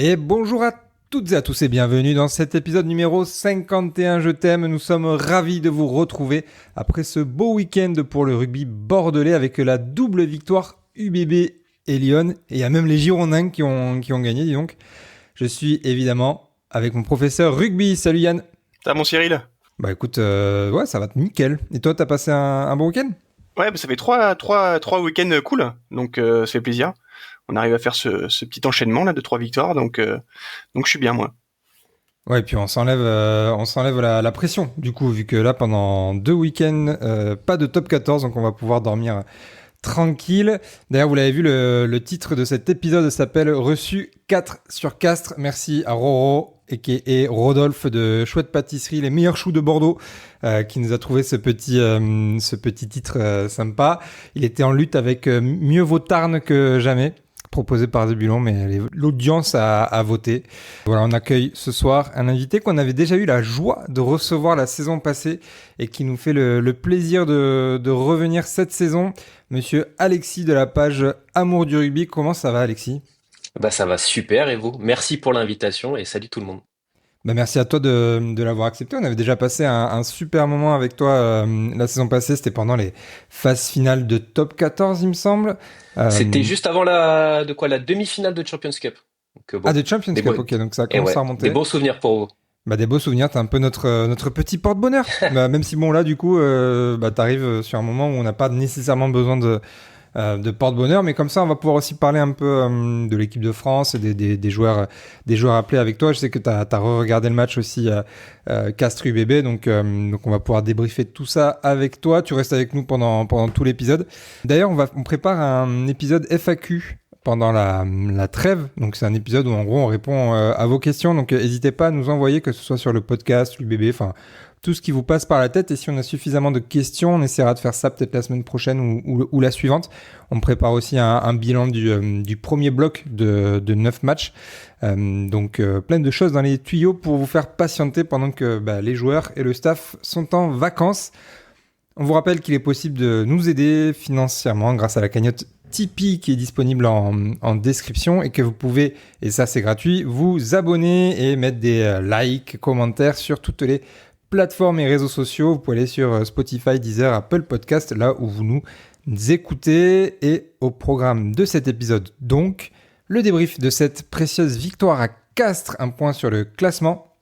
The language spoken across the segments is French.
Et bonjour à toutes et à tous et bienvenue dans cet épisode numéro 51 Je t'aime. Nous sommes ravis de vous retrouver après ce beau week-end pour le rugby bordelais avec la double victoire UBB et Lyon. Et il y a même les Girondins qui ont gagné, dis donc. Je suis évidemment avec mon professeur rugby. Salut Yann. Ça, mon Cyril? Bah écoute, ouais, ça va nickel. Et toi, t'as passé un bon week-end? Ouais, bah, ça fait trois week-ends cool, donc ça fait plaisir. On arrive à faire ce petit enchaînement là de 3 victoires, donc je suis bien moi. Ouais, et puis on s'enlève la pression, du coup, vu que là, pendant 2 week-ends, pas de top 14, donc on va pouvoir dormir tranquille. D'ailleurs, vous l'avez vu, le titre de cet épisode s'appelle Reçu 4 sur Castres. Merci à Roro et Rodolphe de Chouette Pâtisserie, les meilleurs choux de Bordeaux, qui nous a trouvé ce petit titre sympa. Il était en lutte avec Mieux vaut Tarn que jamais, proposé par Zébulon, mais l'audience a voté. Voilà, on accueille ce soir un invité qu'on avait déjà eu la joie de recevoir la saison passée et qui nous fait le plaisir de revenir cette saison. Monsieur Alexis de la page Amour du rugby. Comment ça va, Alexis? Bah ça va super et vous? Merci pour l'invitation et salut tout le monde. Bah, merci à toi de l'avoir accepté. On avait déjà passé un super moment avec toi la saison passée. C'était pendant les phases finales de Top 14, il me semble. C'était juste avant la demi-finale de Champions Cup. Donc Ah, bon, de Champions des Cup, beaux, ok, donc ça et commence à ouais, des remonter. bons souvenirs pour vous. Bah, des beaux souvenirs, t'es un peu notre petit porte-bonheur. Bah, même si, bon, là, du coup, bah, t'arrives sur un moment où on n'a pas nécessairement besoin de porte-bonheur, mais comme ça, on va pouvoir aussi parler un peu de l'équipe de France et des joueurs appelés avec toi. Je sais que t'as re-regardé le match aussi Castres UBB, donc on va pouvoir débriefer tout ça avec toi. Tu restes avec nous pendant tout l'épisode. D'ailleurs, on prépare un épisode FAQ pendant la trêve. Donc c'est un épisode où en gros on répond à vos questions. Donc n'hésitez pas à nous envoyer, que ce soit sur le podcast, l'UBB, enfin tout ce qui vous passe par la tête. Et si on a suffisamment de questions, on essaiera de faire ça peut-être la semaine prochaine ou la suivante. On prépare aussi un bilan du premier bloc de 9 matchs. Donc plein de choses dans les tuyaux pour vous faire patienter pendant que les joueurs et le staff sont en vacances. On vous rappelle qu'il est possible de nous aider financièrement grâce à la cagnotte Tipeee qui est disponible en description et que vous pouvez, et ça c'est gratuit, vous abonner et mettre des likes, commentaires sur toutes les plateformes et réseaux sociaux. Vous pouvez aller sur Spotify, Deezer, Apple Podcast, là où vous nous écoutez. Et au programme de cet épisode, donc, le débrief de cette précieuse victoire à Castres, un point sur le classement.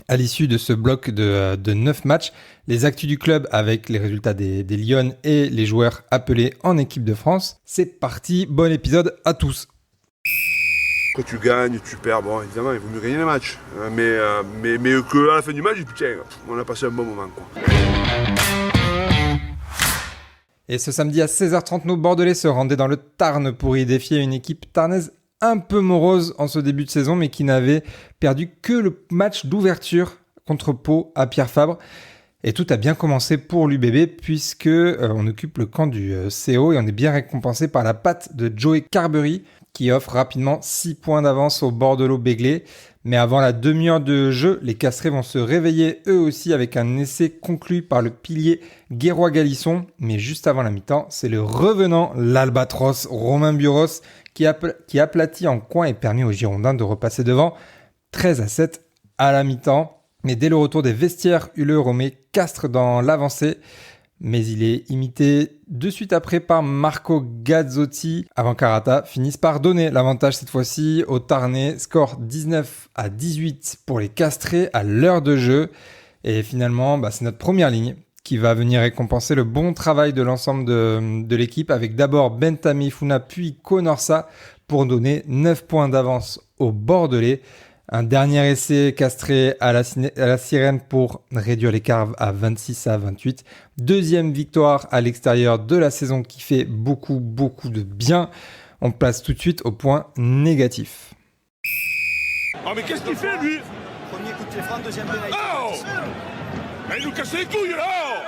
À l'issue de ce bloc de 9 matchs, les actus du club avec les résultats des Lions et les joueurs appelés en équipe de France. C'est parti, bon épisode à tous. Quand tu gagnes, tu perds, bon évidemment il vaut mieux gagner le match. Mais qu'à la fin du match, putain, on a passé un bon moment quoi. Et ce samedi à 16h30, nos Bordelais se rendaient dans le Tarn pour y défier une équipe tarnaise un peu morose en ce début de saison, mais qui n'avait perdu que le match d'ouverture contre Pau à Pierre Fabre. Et tout a bien commencé pour l'UBB puisque on occupe le camp du CO et on est bien récompensé par la patte de Joey Carberry qui offre rapidement 6 points d'avance au Bordelot-Béglé. Mais avant la demi-heure de jeu, les Castrés vont se réveiller eux aussi avec un essai conclu par le pilier Guérois-Galisson. Mais juste avant la mi-temps, c'est le revenant, l'Albatros, Romain Buros, qui aplatit en coin et permet aux Girondins de repasser devant 13-7 à la mi-temps. Mais dès le retour des vestiaires, Huleux remet Castres dans l'avancée. Mais il est imité de suite après par Marco Gazzotti avant qu'Arata finisse par donner l'avantage cette fois-ci au Tarnais. Score 19-18 pour les Castrés à l'heure de jeu. Et finalement, c'est notre première ligne qui va venir récompenser le bon travail de l'ensemble de l'équipe avec d'abord Bentami Funa puis Conorsa pour donner 9 points d'avance aux Bordelais. Un dernier essai castré à la sirène pour réduire l'écart à 26-28. Deuxième victoire à l'extérieur de la saison qui fait beaucoup de bien. On passe tout de suite au point négatif. Oh mais qu'est-ce qu'il fait lui? Premier coup de pied franc, deuxième pénalité. Oh, il nous casse les couilles là.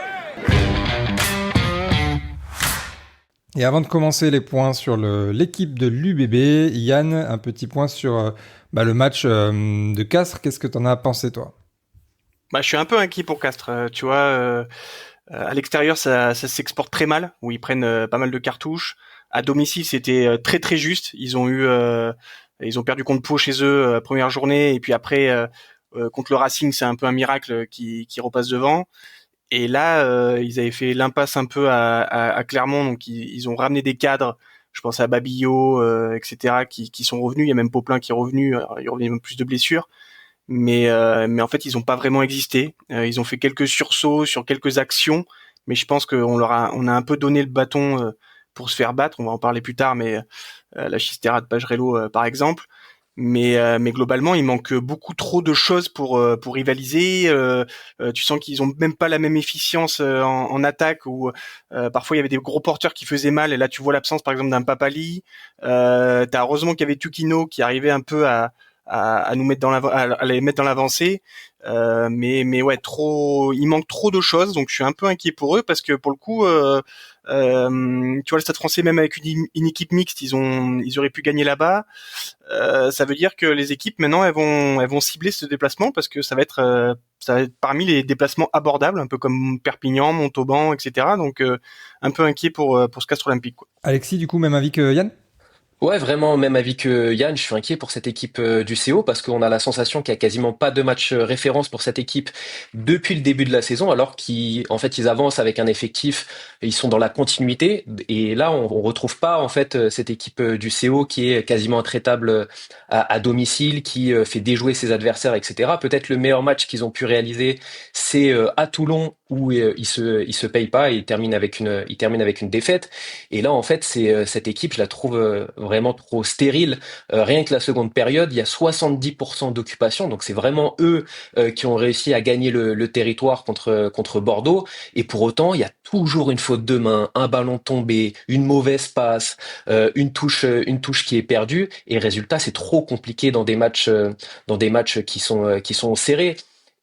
Et avant de commencer les points sur l'équipe de l'UBB, Yann, un petit point sur le match de Castres. Qu'est-ce que t'en as pensé, toi? Je suis un peu inquiet pour Castres. Tu vois, à l'extérieur, ça s'exporte très mal, où ils prennent pas mal de cartouches. À domicile, c'était très très juste. Ils ont eu Ils ont perdu contre Pau chez eux première journée, et puis après contre le Racing, c'est un peu un miracle qui repasse devant. Et là, ils avaient fait l'impasse un peu à Clermont, donc ils ont ramené des cadres. Je pense à Babillot, etc., qui sont revenus. Il y a même Poplin qui est revenu. Alors, il revenait même plus de blessures, mais en fait, ils ont pas vraiment existé. Ils ont fait quelques sursauts sur quelques actions, mais je pense qu'on on a un peu donné le bâton pour se faire battre. On va en parler plus tard, mais la Chistera de Pagerello, par exemple. Mais globalement, il manque beaucoup trop de choses pour rivaliser. Tu sens qu'ils ont même pas la même efficience en attaque, où parfois il y avait des gros porteurs qui faisaient mal, et là tu vois l'absence par exemple d'un Papali. T'as heureusement qu'il y avait Tukino qui arrivait un peu à nous mettre à les mettre dans l'avancée. Mais ouais, il manque trop de choses, donc je suis un peu inquiet pour eux, parce que pour le coup, tu vois, le Stade Français, même avec une équipe mixte, ils auraient pu gagner là-bas. Ça veut dire que les équipes maintenant, elles vont cibler ce déplacement, parce que ça va être parmi les déplacements abordables, un peu comme Perpignan, Montauban, etc. Donc un peu inquiet pour ce Castres Olympique, quoi. Alexis, du coup, même avis que Yann? Ouais, vraiment, même avis que Yann, je suis inquiet pour cette équipe du CO, parce qu'on a la sensation qu'il y a quasiment pas de match référence pour cette équipe depuis le début de la saison, alors en fait, ils avancent avec un effectif, ils sont dans la continuité, et là, on retrouve pas, en fait, cette équipe du CO qui est quasiment intraitable à domicile, qui fait déjouer ses adversaires, etc. Peut-être le meilleur match qu'ils ont pu réaliser, c'est à Toulon, où ils se payent pas, et ils terminent avec une défaite. Et là, en fait, cette équipe, je la trouve vraiment trop stérile. Rien que la seconde période, il y a 70% d'occupation, donc c'est vraiment eux qui ont réussi à gagner le territoire contre Bordeaux. Et pour autant, il y a toujours une faute de main, un ballon tombé, une mauvaise passe, une touche qui est perdue. Et résultat, c'est trop compliqué dans des matchs qui sont serrés.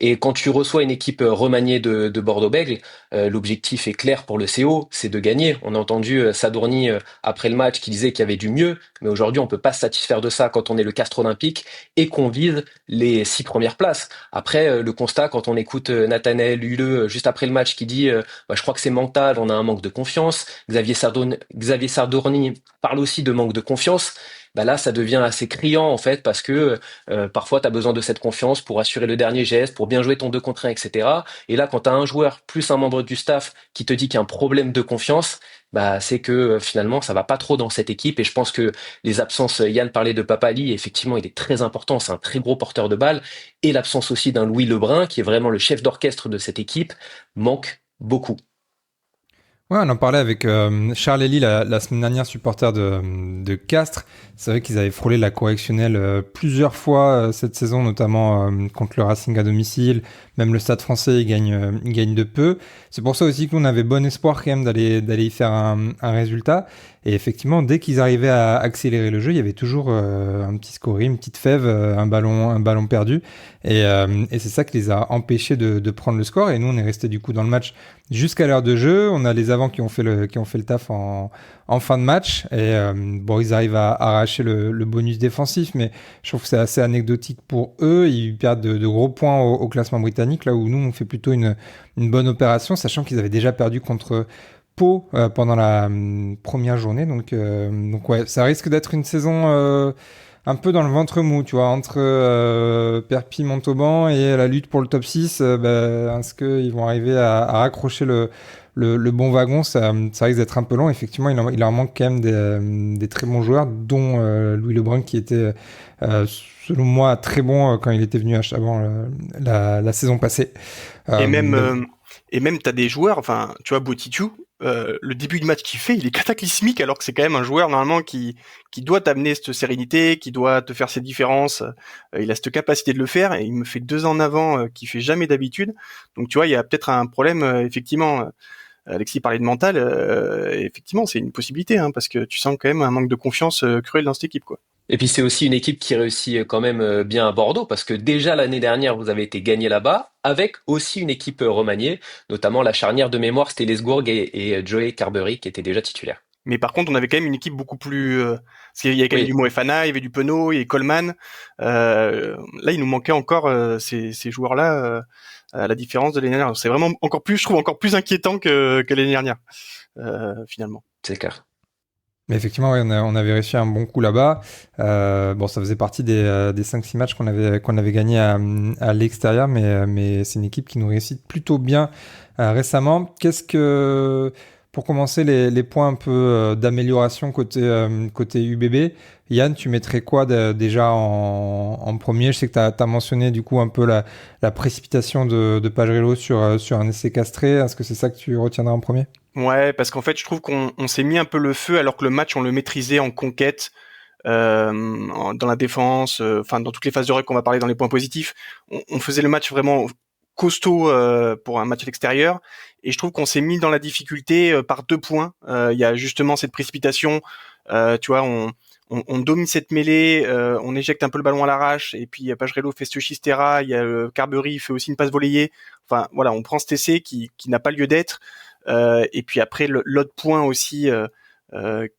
Et quand tu reçois une équipe remaniée de Bordeaux-Bègles, l'objectif est clair pour le CO, c'est de gagner. On a entendu Sadourny après le match qui disait qu'il y avait du mieux, mais aujourd'hui on peut pas se satisfaire de ça quand on est le Castres Olympique et qu'on vise les 6 premières places. Après, le constat, quand on écoute Nathanaël Huleux juste après le match qui dit bah, je crois que c'est mental, on a un manque de confiance. Xavier Sardorny parle aussi de manque de confiance. Bah là, ça devient assez criant en fait, parce que parfois tu as besoin de cette confiance pour assurer le dernier geste, pour bien jouer ton 2 contre 1, etc. Et là, quand tu as un joueur plus un membre du staff qui te dit qu'il y a un problème de confiance, bah c'est que finalement ça va pas trop dans cette équipe. Et je pense que les absences, Yann parlait de Papali, effectivement il est très important, c'est un très gros porteur de balle, et l'absence aussi d'un Louis Lebrun qui est vraiment le chef d'orchestre de cette équipe manque beaucoup. Ouais, on en parlait avec Charles Elie la semaine dernière, supporter de Castres. C'est vrai qu'ils avaient frôlé la correctionnelle plusieurs fois cette saison, notamment contre le Racing à domicile. Même le Stade Français, il gagne de peu. C'est pour ça aussi que nous, on avait bon espoir quand même d'aller y faire un résultat. Et effectivement, dès qu'ils arrivaient à accélérer le jeu, il y avait toujours un petit scoring, une petite fève, un ballon perdu. Et c'est ça qui les a empêchés de prendre le score. Et nous, on est resté du coup dans le match jusqu'à l'heure de jeu. On a les avants qui ont fait le taf en fin de match. Et bon, ils arrivent à arracher le bonus défensif, mais je trouve que c'est assez anecdotique pour eux. Ils perdent de gros points au classement britannique, là où nous, on fait plutôt une bonne opération, sachant qu'ils avaient déjà perdu contre Pau pendant la première journée. Donc ouais, ça risque d'être une saison un peu dans le ventre mou, tu vois, entre Perpi, Montauban et la lutte pour le top 6. Est-ce qu'ils vont arriver à raccrocher le bon wagon? Ça risque d'être un peu long. Effectivement, il leur manque quand même des très bons joueurs, dont Louis Lebrun, qui était, selon moi, très bon quand il était venu à Chaban la saison passée. Et même t'as des joueurs, enfin, tu vois, Botitou, le début de match qu'il fait, il est cataclysmique, alors que c'est quand même un joueur normalement qui doit t'amener cette sérénité, qui doit te faire ses différences. Il a cette capacité de le faire, et il me fait 2 ans en avant qu'il fait jamais d'habitude. Donc tu vois, il y a peut-être un problème, effectivement. Alexis parlait de mental, effectivement, c'est une possibilité, hein, parce que tu sens quand même un manque de confiance cruel dans cette équipe, quoi. Et puis c'est aussi une équipe qui réussit quand même bien à Bordeaux, parce que déjà l'année dernière vous avez été gagné là-bas, avec aussi une équipe remaniée, notamment la charnière de mémoire, c'était Lesgourg et Joey Carberry qui étaient déjà titulaires. Mais par contre, on avait quand même une équipe beaucoup plus... parce qu'il y avait quand même Oui. du Moefana, il y avait du Penaud, il y avait Coleman. Là, il nous manquait encore ces joueurs-là, à la différence de l'année dernière. C'est vraiment je trouve encore plus inquiétant que l'année dernière, finalement. C'est clair. Mais effectivement, ouais, on avait réussi un bon coup là-bas. Bon, ça faisait partie des 5-6 matchs qu'on avait gagnés à l'extérieur, mais c'est une équipe qui nous réussit plutôt bien récemment. Pour commencer, les points un peu d'amélioration côté UBB, Yann, tu mettrais quoi déjà en premier? Je sais que tu as mentionné du coup un peu la précipitation de Pajrello sur un essai castré. Est-ce que c'est ça que tu retiendras en premier? Ouais, parce qu'en fait, je trouve qu'on s'est mis un peu le feu alors que le match, on le maîtrisait en conquête, dans la défense, enfin dans toutes les phases de rec qu'on va parler dans les points positifs. On faisait le match vraiment costaud pour un match à l'extérieur, et je trouve qu'on s'est mis dans la difficulté par 2 points. Il y a justement cette précipitation, tu vois, on domine cette mêlée, on éjecte un peu le ballon à l'arrache, et puis Pajrello fait ce Chistera, il y a Carbery fait aussi une passe volleyée. Enfin voilà, on prend cet essai qui n'a pas lieu d'être. Et puis après l'autre point aussi,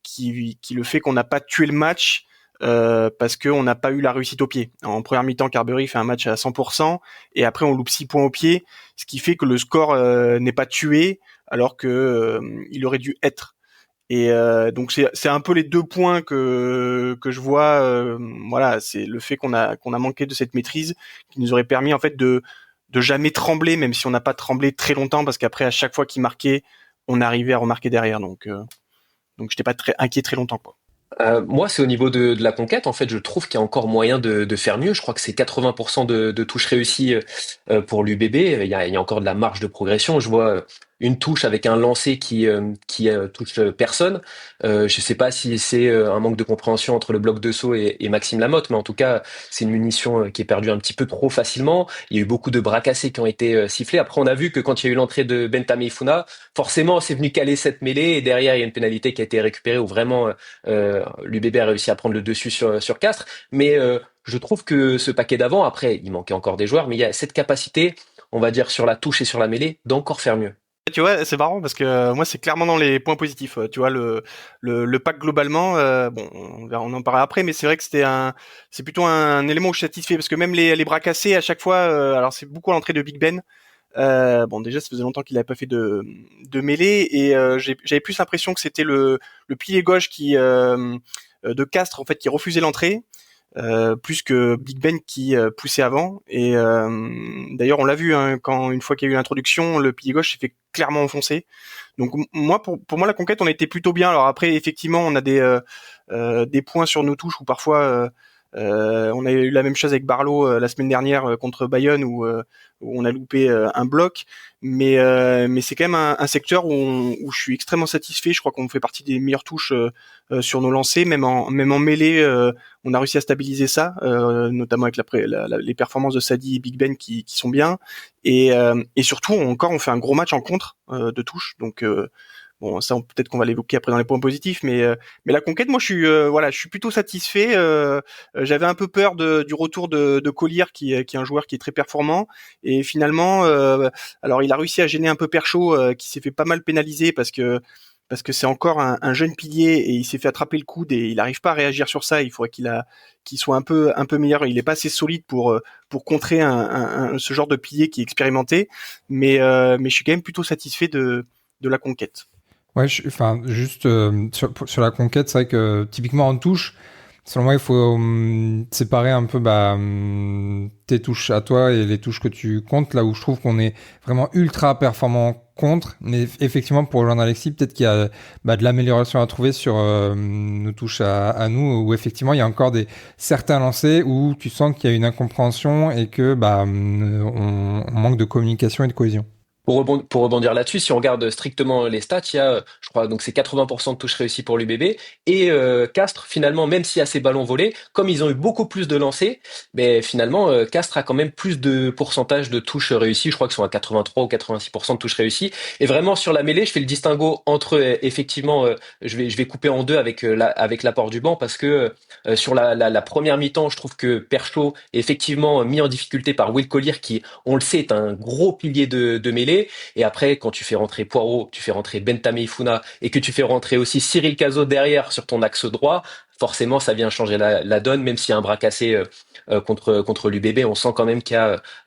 qui le fait qu'on n'a pas tué le match, parce que on n'a pas eu la réussite au pied. En première mi-temps, Carbery fait un match à 100%, et après on loupe 6 points au pied, ce qui fait que le score n'est pas tué alors que il aurait dû être. Et donc c'est un peu les 2 points que je vois. Voilà, c'est le fait qu'on a manqué de cette maîtrise qui nous aurait permis en fait de jamais trembler, même si on n'a pas tremblé très longtemps, parce qu'après à chaque fois qu'il marquait, on arrivait à remarquer derrière. Donc j'étais pas très inquiet très longtemps, quoi. Moi, c'est au niveau de la conquête. En fait, je trouve qu'il y a encore moyen de faire mieux. Je crois que c'est 80% de touches réussies pour l'UBB. Il y a encore de la marge de progression. Je vois une touche avec un lancer qui touche personne. Je sais pas si c'est un manque de compréhension entre le bloc de saut et Maxime Lamotte, mais en tout cas, c'est une munition qui est perdue un petit peu trop facilement. Il y a eu beaucoup de bras cassés qui ont été sifflés. Après, on a vu que quand il y a eu l'entrée de Bentame Ifuna, forcément, c'est venu caler cette mêlée, et derrière, il y a une pénalité qui a été récupérée où vraiment l'UBB a réussi à prendre le dessus sur Castres. Mais je trouve que ce paquet d'avant, après, il manquait encore des joueurs, mais il y a cette capacité, on va dire, sur la touche et sur la mêlée, d'encore faire mieux. Tu vois, c'est marrant parce que moi c'est clairement dans les points positifs. Tu vois, le pack globalement, bon, on en parlera après, mais c'est vrai que c'est plutôt un élément où je suis satisfait, parce que même les bras cassés à chaque fois, alors c'est beaucoup à l'entrée de Big Ben. Bon, déjà ça faisait longtemps qu'il n'avait pas fait de mêlée, et j'avais plus l'impression que c'était le pilier gauche de Castres en fait qui refusait l'entrée. Plus que Big Ben qui poussait avant. Et d'ailleurs, on l'a vu, hein, quand une fois qu'il y a eu l'introduction, le pilier gauche s'est fait clairement enfoncer. Donc moi, pour moi, la conquête, on était plutôt bien. Alors après, effectivement, on a des points sur nos touches où parfois on a eu la même chose avec Barlow la semaine dernière contre Bayonne, où on a loupé un bloc, mais c'est quand même un secteur où je suis extrêmement satisfait. Je crois qu'on fait partie des meilleures touches sur nos lancers, même en mêlée, on a réussi à stabiliser ça, notamment avec les performances de Sadi et Big Ben qui sont bien, et surtout on fait un gros match en contre de touche. Donc bon, ça, peut-être qu'on va l'évoquer après dans les points positifs, mais la conquête, moi, je suis plutôt satisfait. J'avais un peu peur du retour de Collier, qui est un joueur qui est très performant, et finalement, alors il a réussi à gêner un peu Perchaud, qui s'est fait pas mal pénaliser parce que c'est encore un jeune pilier, et il s'est fait attraper le coude et il n'arrive pas à réagir sur ça. Il faudrait qu'il soit un peu meilleur. Il est pas assez solide pour contrer ce genre de pilier qui est expérimenté, mais je suis quand même plutôt satisfait de la conquête. Ouais, enfin, juste sur la conquête, c'est vrai que typiquement en touche, selon moi, il faut séparer un peu tes touches à toi et les touches que tu comptes. Là où je trouve qu'on est vraiment ultra performant contre, mais effectivement, pour rejoindre Alexis, peut-être qu'il y a de l'amélioration à trouver sur nos touches à nous, où effectivement, il y a encore certains lancers où tu sens qu'il y a une incompréhension et que on manque de communication et de cohésion. Pour rebondir là-dessus, si on regarde strictement les stats, il y a, je crois, donc c'est 80% de touches réussies pour l'UBB, et Castres, finalement, même s'il y a ces ballons volés, comme ils ont eu beaucoup plus de lancers, mais finalement, Castres a quand même plus de pourcentage de touches réussies. Je crois qu'ils sont à 83 ou 86% de touches réussies. Et vraiment, sur la mêlée, je fais le distinguo entre, effectivement, je vais couper en deux avec l'apport du banc, parce que sur la première mi-temps, je trouve que Perchaud est effectivement mis en difficulté par Will Collier, qui, on le sait, est un gros pilier de mêlée. Et après, quand tu fais rentrer Poirot, tu fais rentrer Bentame Ifuna, et que tu fais rentrer aussi Cyril Cazot derrière sur ton axe droit, forcément, ça vient changer la donne. Même s'il y a un bras cassé contre l'UBB, on sent quand même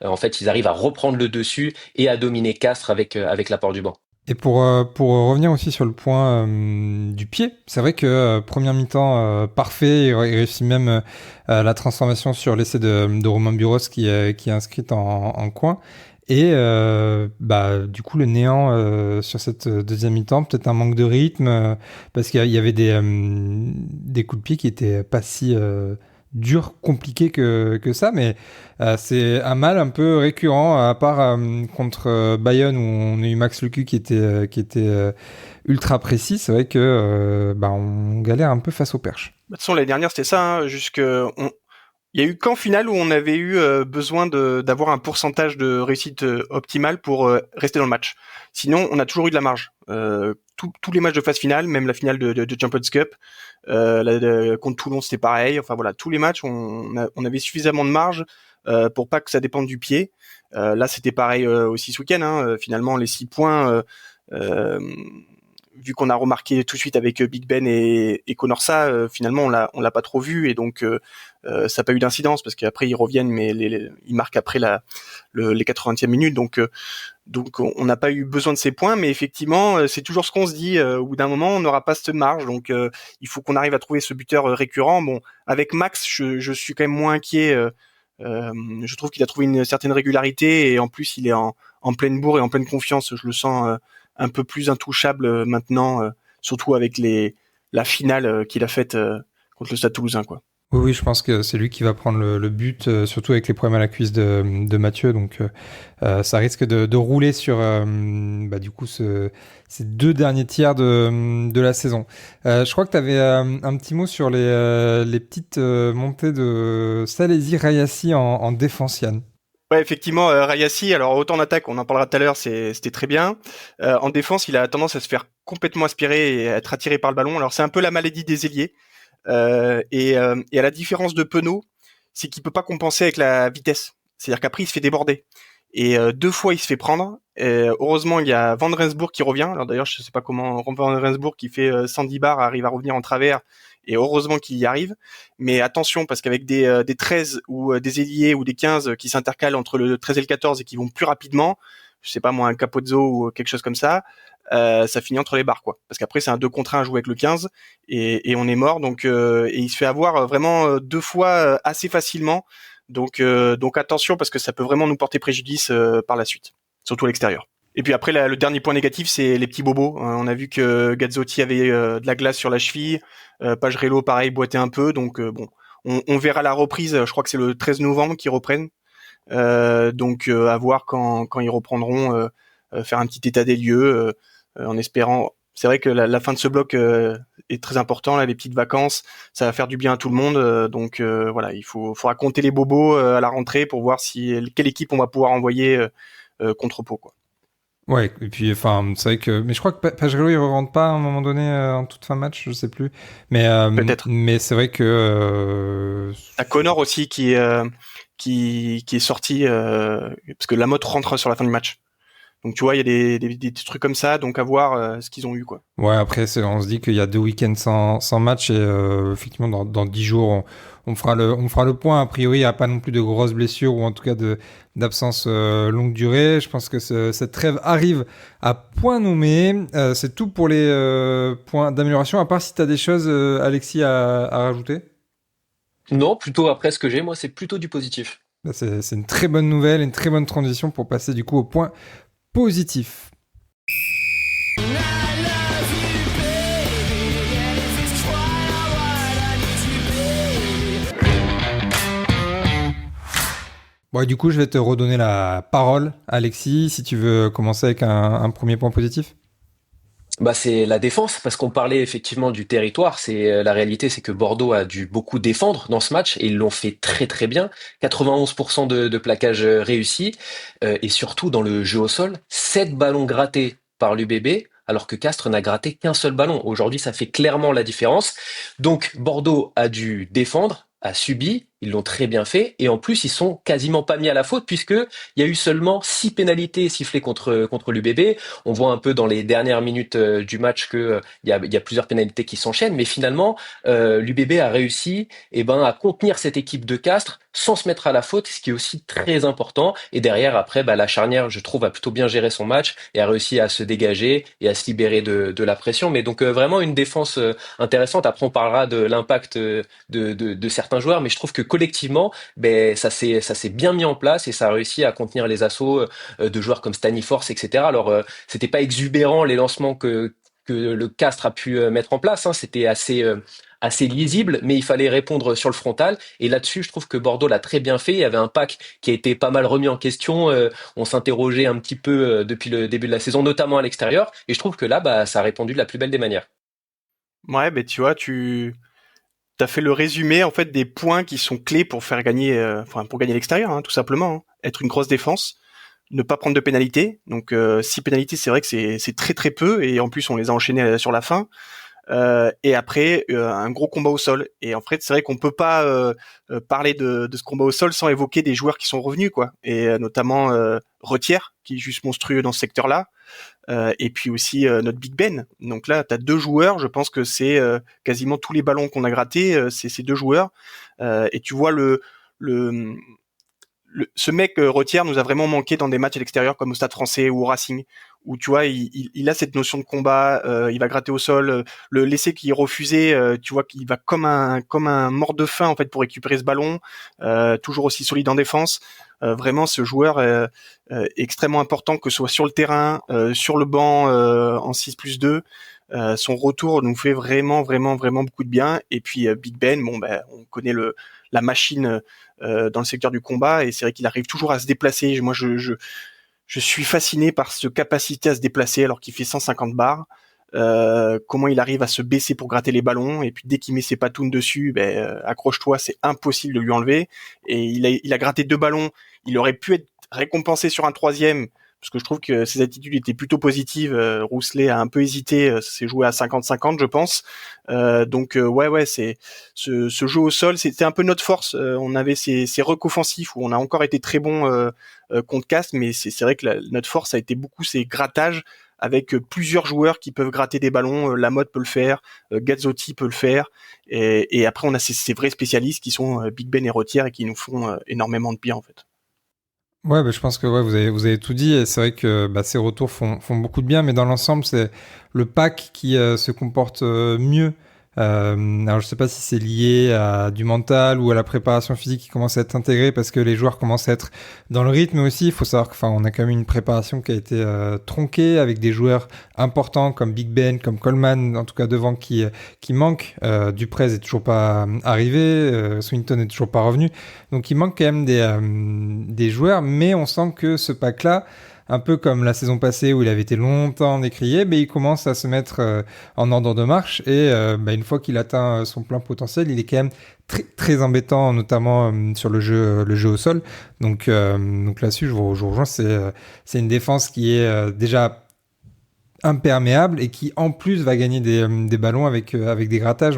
en fait, ils arrivent à reprendre le dessus et à dominer Castres avec l'apport du banc. Et pour revenir aussi sur le point du pied, c'est vrai que première mi-temps parfait, il réussit même la transformation sur l'essai de Romain Buros qui est inscrite en coin. Et du coup le néant sur cette deuxième mi-temps, peut-être un manque de rythme, parce qu'il y avait des coups de pied qui étaient pas si durs, compliqués que ça, mais c'est un mal un peu récurrent, à part contre Bayonne où on a eu Max Lucu qui était ultra précis. C'est vrai que on galère un peu face aux perches. De toute façon, l'année dernière, c'était ça, hein, il y a eu qu'en finale où on avait eu besoin d'avoir un pourcentage de réussite optimale pour rester dans le match. Sinon, on a toujours eu de la marge. Tous les matchs de phase finale, même la finale de Champions Cup, contre Toulon, c'était pareil. Enfin voilà, tous les matchs, on avait suffisamment de marge pour pas que ça dépende du pied. Là, c'était pareil aussi ce week-end. Hein. Finalement, les 6 points, vu qu'on a remarqué tout de suite avec Big Ben et Konorsa, finalement, on l'a pas trop vu et donc ça n'a pas eu d'incidence parce qu'après ils reviennent, mais ils marquent après les 80e minutes. Donc on n'a pas eu besoin de ces points, mais effectivement, c'est toujours ce qu'on se dit. Au bout d'un moment, on n'aura pas cette marge, donc il faut qu'on arrive à trouver ce buteur récurrent. Bon, avec Max, je suis quand même moins inquiet. Je trouve qu'il a trouvé une certaine régularité et en plus, il est en pleine bourre et en pleine confiance. Je le sens un peu plus intouchable maintenant, surtout avec la finale qu'il a faite contre le Stade Toulousain, quoi. Oui, je pense que c'est lui qui va prendre le but, surtout avec les problèmes à la cuisse de Mathieu. Donc, ça risque de rouler sur du coup ces 2 derniers tiers de la saison. Je crois que tu avais un petit mot sur les petites montées de Salesi Rayassi en défense, Yann. Ouais, effectivement, Rayassi, alors autant en attaque, on en parlera tout à l'heure, c'était très bien. En défense, il a tendance à se faire complètement aspirer et à être attiré par le ballon. Alors c'est un peu la maladie des ailiers. Et à la différence de Penaud, c'est qu'il peut pas compenser avec la vitesse. C'est-à-dire qu'après, il se fait déborder. Et 2 fois, il se fait prendre. Heureusement, il y a Van Rensburg qui revient. Alors d'ailleurs, je sais pas comment Van Rensburg qui fait 110 bars arrive à revenir en travers. Et heureusement qu'il y arrive. Mais attention, parce qu'avec des 13 ou des ailiers ou des 15 qui s'intercalent entre le 13 et le 14 et qui vont plus rapidement, je sais pas moi, un Capozzo ou quelque chose comme ça finit entre les barres, quoi. Parce qu'après, c'est un 2 contre 1 à jouer avec le 15 et on est mort. Donc, et il se fait avoir vraiment 2 fois assez facilement. Donc attention parce que ça peut vraiment nous porter préjudice par la suite, surtout à l'extérieur. Et puis après, le dernier point négatif, c'est les petits bobos. On a vu que Gazzotti avait de la glace sur la cheville. Pagerello, pareil, boitait un peu. Donc on verra la reprise. Je crois que c'est le 13 novembre qu'ils reprennent. Donc à voir quand ils reprendront, faire un petit état des lieux, en espérant. C'est vrai que la fin de ce bloc est très important. Là, les petites vacances, ça va faire du bien à tout le monde. Donc voilà, il faudra compter les bobos à la rentrée pour voir quelle équipe on va pouvoir envoyer contre Pau, quoi. Ouais, et puis enfin, c'est vrai que, mais je crois que Pagerello il rentre pas à un moment donné en toute fin de match, je sais plus. Mais peut-être. Mais c'est vrai que à Connor aussi qui est sorti parce que Lamotte rentre sur la fin du match. Donc tu vois, il y a des trucs comme ça, donc à voir ce qu'ils ont eu, quoi. Ouais, après on se dit qu'il y a 2 week-ends sans match et effectivement dans 10 jours on fera le point. A priori, il n'y a pas non plus de grosses blessures ou en tout cas d'absence longue durée. Je pense que cette trêve arrive à point nommé. C'est tout pour les points d'amélioration. À part si tu as des choses, Alexis, à rajouter. Non, plutôt après ce que j'ai, moi, c'est plutôt du positif. C'est une très bonne nouvelle, une très bonne transition pour passer du coup au point positif. Bon, et du coup, je vais te redonner la parole, Alexis, si tu veux commencer avec un premier point positif. Bah, c'est la défense, parce qu'on parlait effectivement du territoire. La réalité, c'est que Bordeaux a dû beaucoup défendre dans ce match et ils l'ont fait très très bien. 91% de plaquage réussi et surtout dans le jeu au sol, 7 ballons grattés par l'UBB, alors que Castres n'a gratté qu'un seul ballon. Aujourd'hui, ça fait clairement la différence. Donc Bordeaux a dû défendre, a subi Ils l'ont très bien fait et en plus ils sont quasiment pas mis à la faute puisque il y a eu seulement 6 pénalités sifflées contre l'UBB. On voit un peu dans les dernières minutes du match que il y a plusieurs pénalités qui s'enchaînent, mais finalement l'UBB a réussi à contenir cette équipe de Castres sans se mettre à la faute, ce qui est aussi très important. Et derrière après la charnière je trouve a plutôt bien géré son match et a réussi à se dégager et à se libérer de la pression. Mais donc vraiment une défense intéressante. Après on parlera de l'impact de certains joueurs, mais je trouve que collectivement, ça s'est bien mis en place et ça a réussi à contenir les assauts de joueurs comme Staniforce, etc. Alors, c'était pas exubérant les lancements que le Castres a pu mettre en place, hein. C'était assez lisible, mais il fallait répondre sur le frontal. Et là-dessus, je trouve que Bordeaux l'a très bien fait. Il y avait un pack qui a été pas mal remis en question. On s'interrogeait un petit peu depuis le début de la saison, notamment à l'extérieur. Et je trouve que là, ça a répondu de la plus belle des manières. Ouais, ben tu vois, t'as fait le résumé en fait des points qui sont clés pour faire gagner, pour gagner l'extérieur, hein, tout simplement. Hein. Être une grosse défense, ne pas prendre de pénalités. Donc 6 pénalités, c'est vrai que c'est très très peu et en plus on les a enchaînées sur la fin. Et après un gros combat au sol. Et en fait, c'est vrai qu'on peut pas parler de ce combat au sol sans évoquer des joueurs qui sont revenus, quoi. Et notamment Retière, qui est juste monstrueux dans ce secteur-là. Et puis aussi notre Big Ben. Donc là, t'as 2 joueurs. Je pense que c'est quasiment tous les ballons qu'on a grattés, c'est ces 2 joueurs. Et tu vois le ce mec Retière nous a vraiment manqué dans des matchs à l'extérieur comme au Stade Français ou au Racing, où tu vois il a cette notion de combat, il va gratter au sol, le laisser qui est refusé, tu vois qu'il va comme un mort de faim en fait pour récupérer ce ballon, toujours aussi solide en défense. Vraiment ce joueur est extrêmement important, que ce soit sur le terrain, sur le banc en 6+2. Son retour nous fait vraiment vraiment vraiment beaucoup de bien. Et puis Big Ben, on connaît la machine dans le secteur du combat, et c'est vrai qu'il arrive toujours à se déplacer. Moi, je suis fasciné par cette capacité à se déplacer alors qu'il fait 150 bars. Comment il arrive à se baisser pour gratter les ballons, et puis dès qu'il met ses patounes dessus, accroche-toi, c'est impossible de lui enlever. Et il a gratté 2 ballons. Il aurait pu être récompensé sur un troisième, parce que je trouve que ses attitudes étaient plutôt positives. Rousselet a un peu hésité, ça s'est joué à 50-50, je pense. Ouais, c'est ce jeu au sol, c'était un peu notre force. On avait ces rucks offensifs où on a encore été très bon contre Castres, mais c'est vrai que notre force a été beaucoup ces grattages avec plusieurs joueurs qui peuvent gratter des ballons. Lamotte peut le faire, Gazzotti peut le faire, et après on a ces vrais spécialistes qui sont Big Ben et Retière, et qui nous font énormément de bien en fait. Ouais, je pense que vous avez tout dit, et c'est vrai que ces retours font beaucoup de bien, mais dans l'ensemble, c'est le pack qui se comporte mieux. Alors je sais pas si c'est lié à du mental ou à la préparation physique qui commence à être intégrée parce que les joueurs commencent à être dans le rythme aussi. Il faut savoir qu'on a quand même une préparation qui a été tronquée avec des joueurs importants comme Big Ben, comme Coleman, en tout cas devant, qui manquent. Duprez est toujours pas arrivé, Swinton est toujours pas revenu. Donc il manque quand même des joueurs, mais on sent que ce pack-là, un peu comme la saison passée où il avait été longtemps décrié, il commence à se mettre en ordre de marche, et une fois qu'il atteint son plein potentiel, il est quand même très, très embêtant, notamment sur le jeu au sol. Donc là-dessus, je vous rejoins, c'est une défense qui est déjà imperméable et qui en plus va gagner des ballons avec des grattages,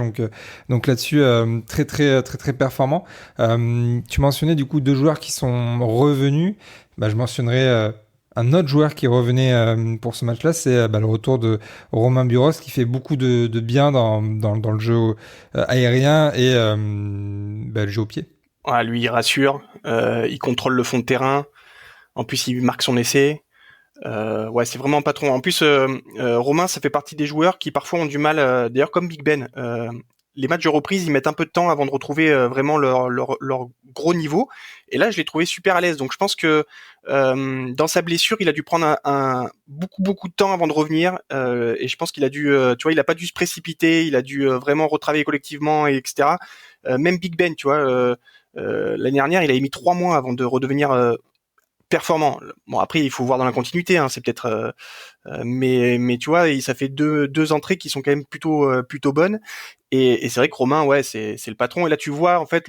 donc là-dessus très très très très performant. Tu mentionnais du coup 2 joueurs qui sont revenus. Je mentionnerai un autre joueur qui revenait pour ce match-là, c'est le retour de Romain Buros, qui fait beaucoup de bien dans le jeu aérien et le jeu au pied. Ouais, lui il rassure, il contrôle le fond de terrain, en plus il marque son essai. Ouais, c'est vraiment un patron. En plus, Romain, ça fait partie des joueurs qui parfois ont du mal, d'ailleurs comme Big Ben. Les matchs de reprise, ils mettent un peu de temps avant de retrouver vraiment leur gros niveau. Et là, je l'ai trouvé super à l'aise. Donc, je pense que dans sa blessure, il a dû prendre beaucoup de temps avant de revenir. Et je pense qu'il a dû, tu vois, il a pas dû se précipiter. Il a dû vraiment retravailler collectivement, et etc. Même Big Ben, tu vois, l'année dernière, il avait mis 3 mois avant de redevenir performant. Bon, après il faut voir dans la continuité, hein, c'est peut-être mais tu vois, ça fait deux entrées qui sont quand même plutôt bonnes, et c'est vrai que Romain, ouais, c'est le patron. Et là tu vois en fait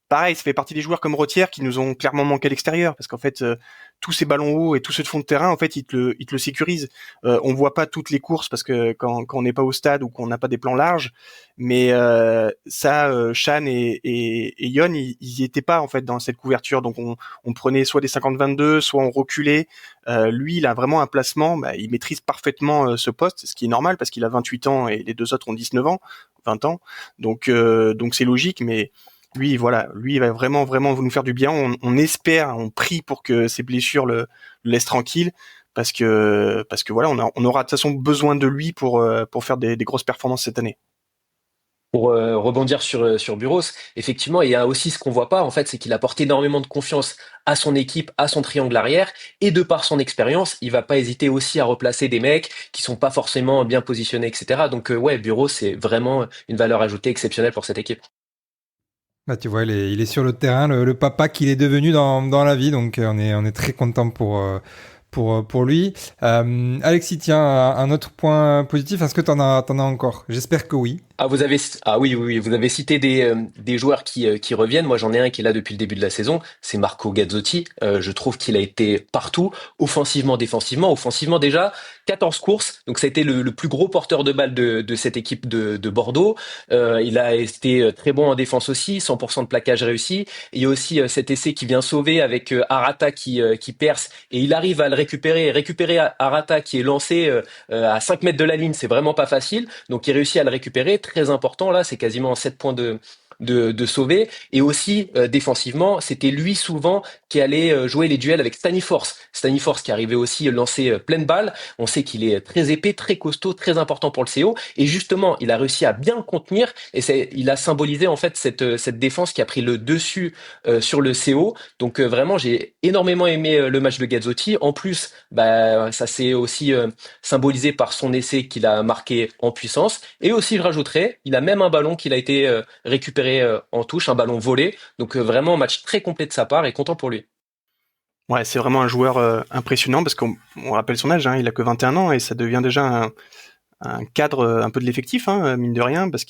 pareil, ça fait partie des joueurs comme Rottière qui nous ont clairement manqué à l'extérieur, parce qu'en fait, tous ces ballons hauts et tout ce fond de terrain, en fait, ils te le sécurisent. On voit pas toutes les courses parce que quand on n'est pas au stade ou qu'on n'a pas des plans larges, mais Chan et Yon, ils y étaient pas en fait dans cette couverture, donc on prenait soit des 50-22, soit on reculait. Lui, il a vraiment un placement, il maîtrise parfaitement ce poste, ce qui est normal parce qu'il a 28 ans et les deux autres ont 19 ans, 20 ans, donc c'est logique, mais lui, voilà, lui, il va vraiment nous faire du bien. On espère, on prie pour que ces blessures le laissent tranquille, parce que voilà, on aura de toute façon besoin de lui pour faire des grosses performances cette année. Pour rebondir sur Burros, effectivement, il y a aussi ce qu'on voit pas, en fait, c'est qu'il apporte énormément de confiance à son équipe, à son triangle arrière, et de par son expérience, il va pas hésiter aussi à replacer des mecs qui sont pas forcément bien positionnés, etc. Donc ouais, Burros, c'est vraiment une valeur ajoutée exceptionnelle pour cette équipe. Bah, tu vois, il est sur le terrain, le papa qu'il est devenu dans la vie, donc on est très content pour lui. Alexis, tiens, un autre point positif, est-ce que t'en as encore? J'espère que oui. Oui, vous avez cité des joueurs qui reviennent. Moi, j'en ai un qui est là depuis le début de la saison, c'est Marco Gazzotti. Je trouve qu'il a été partout, offensivement, défensivement. Offensivement déjà, 14 courses, donc ça a été le plus gros porteur de balle de cette équipe de Bordeaux. Il a été très bon en défense aussi, 100% de plaquage réussi. Il y a aussi cet essai qui vient sauver avec Arata qui perce et il arrive à le récupérer Arata qui est lancé à 5 mètres de la ligne, c'est vraiment pas facile. Donc il réussit à le récupérer, très important là, c'est quasiment 7 points de sauver. Et aussi défensivement, c'était lui souvent qui allait jouer les duels avec Staniforce qui arrivait aussi lancer pleine balle. On sait qu'il est très épais, très costaud, très important pour le CO, et justement il a réussi à bien le contenir, et il a symbolisé en fait cette défense qui a pris le dessus sur le CO. Donc vraiment j'ai énormément aimé le match de Gazzotti. En plus ça s'est aussi symbolisé par son essai qu'il a marqué en puissance, et aussi je rajouterais, il a même un ballon qu'il a été récupéré en touche, un ballon volé. Donc vraiment un match très complet de sa part et content pour lui. Ouais, c'est vraiment un joueur impressionnant parce qu'on rappelle son âge, hein, il a que 21 ans et ça devient déjà un cadre un peu de l'effectif, hein, mine de rien, parce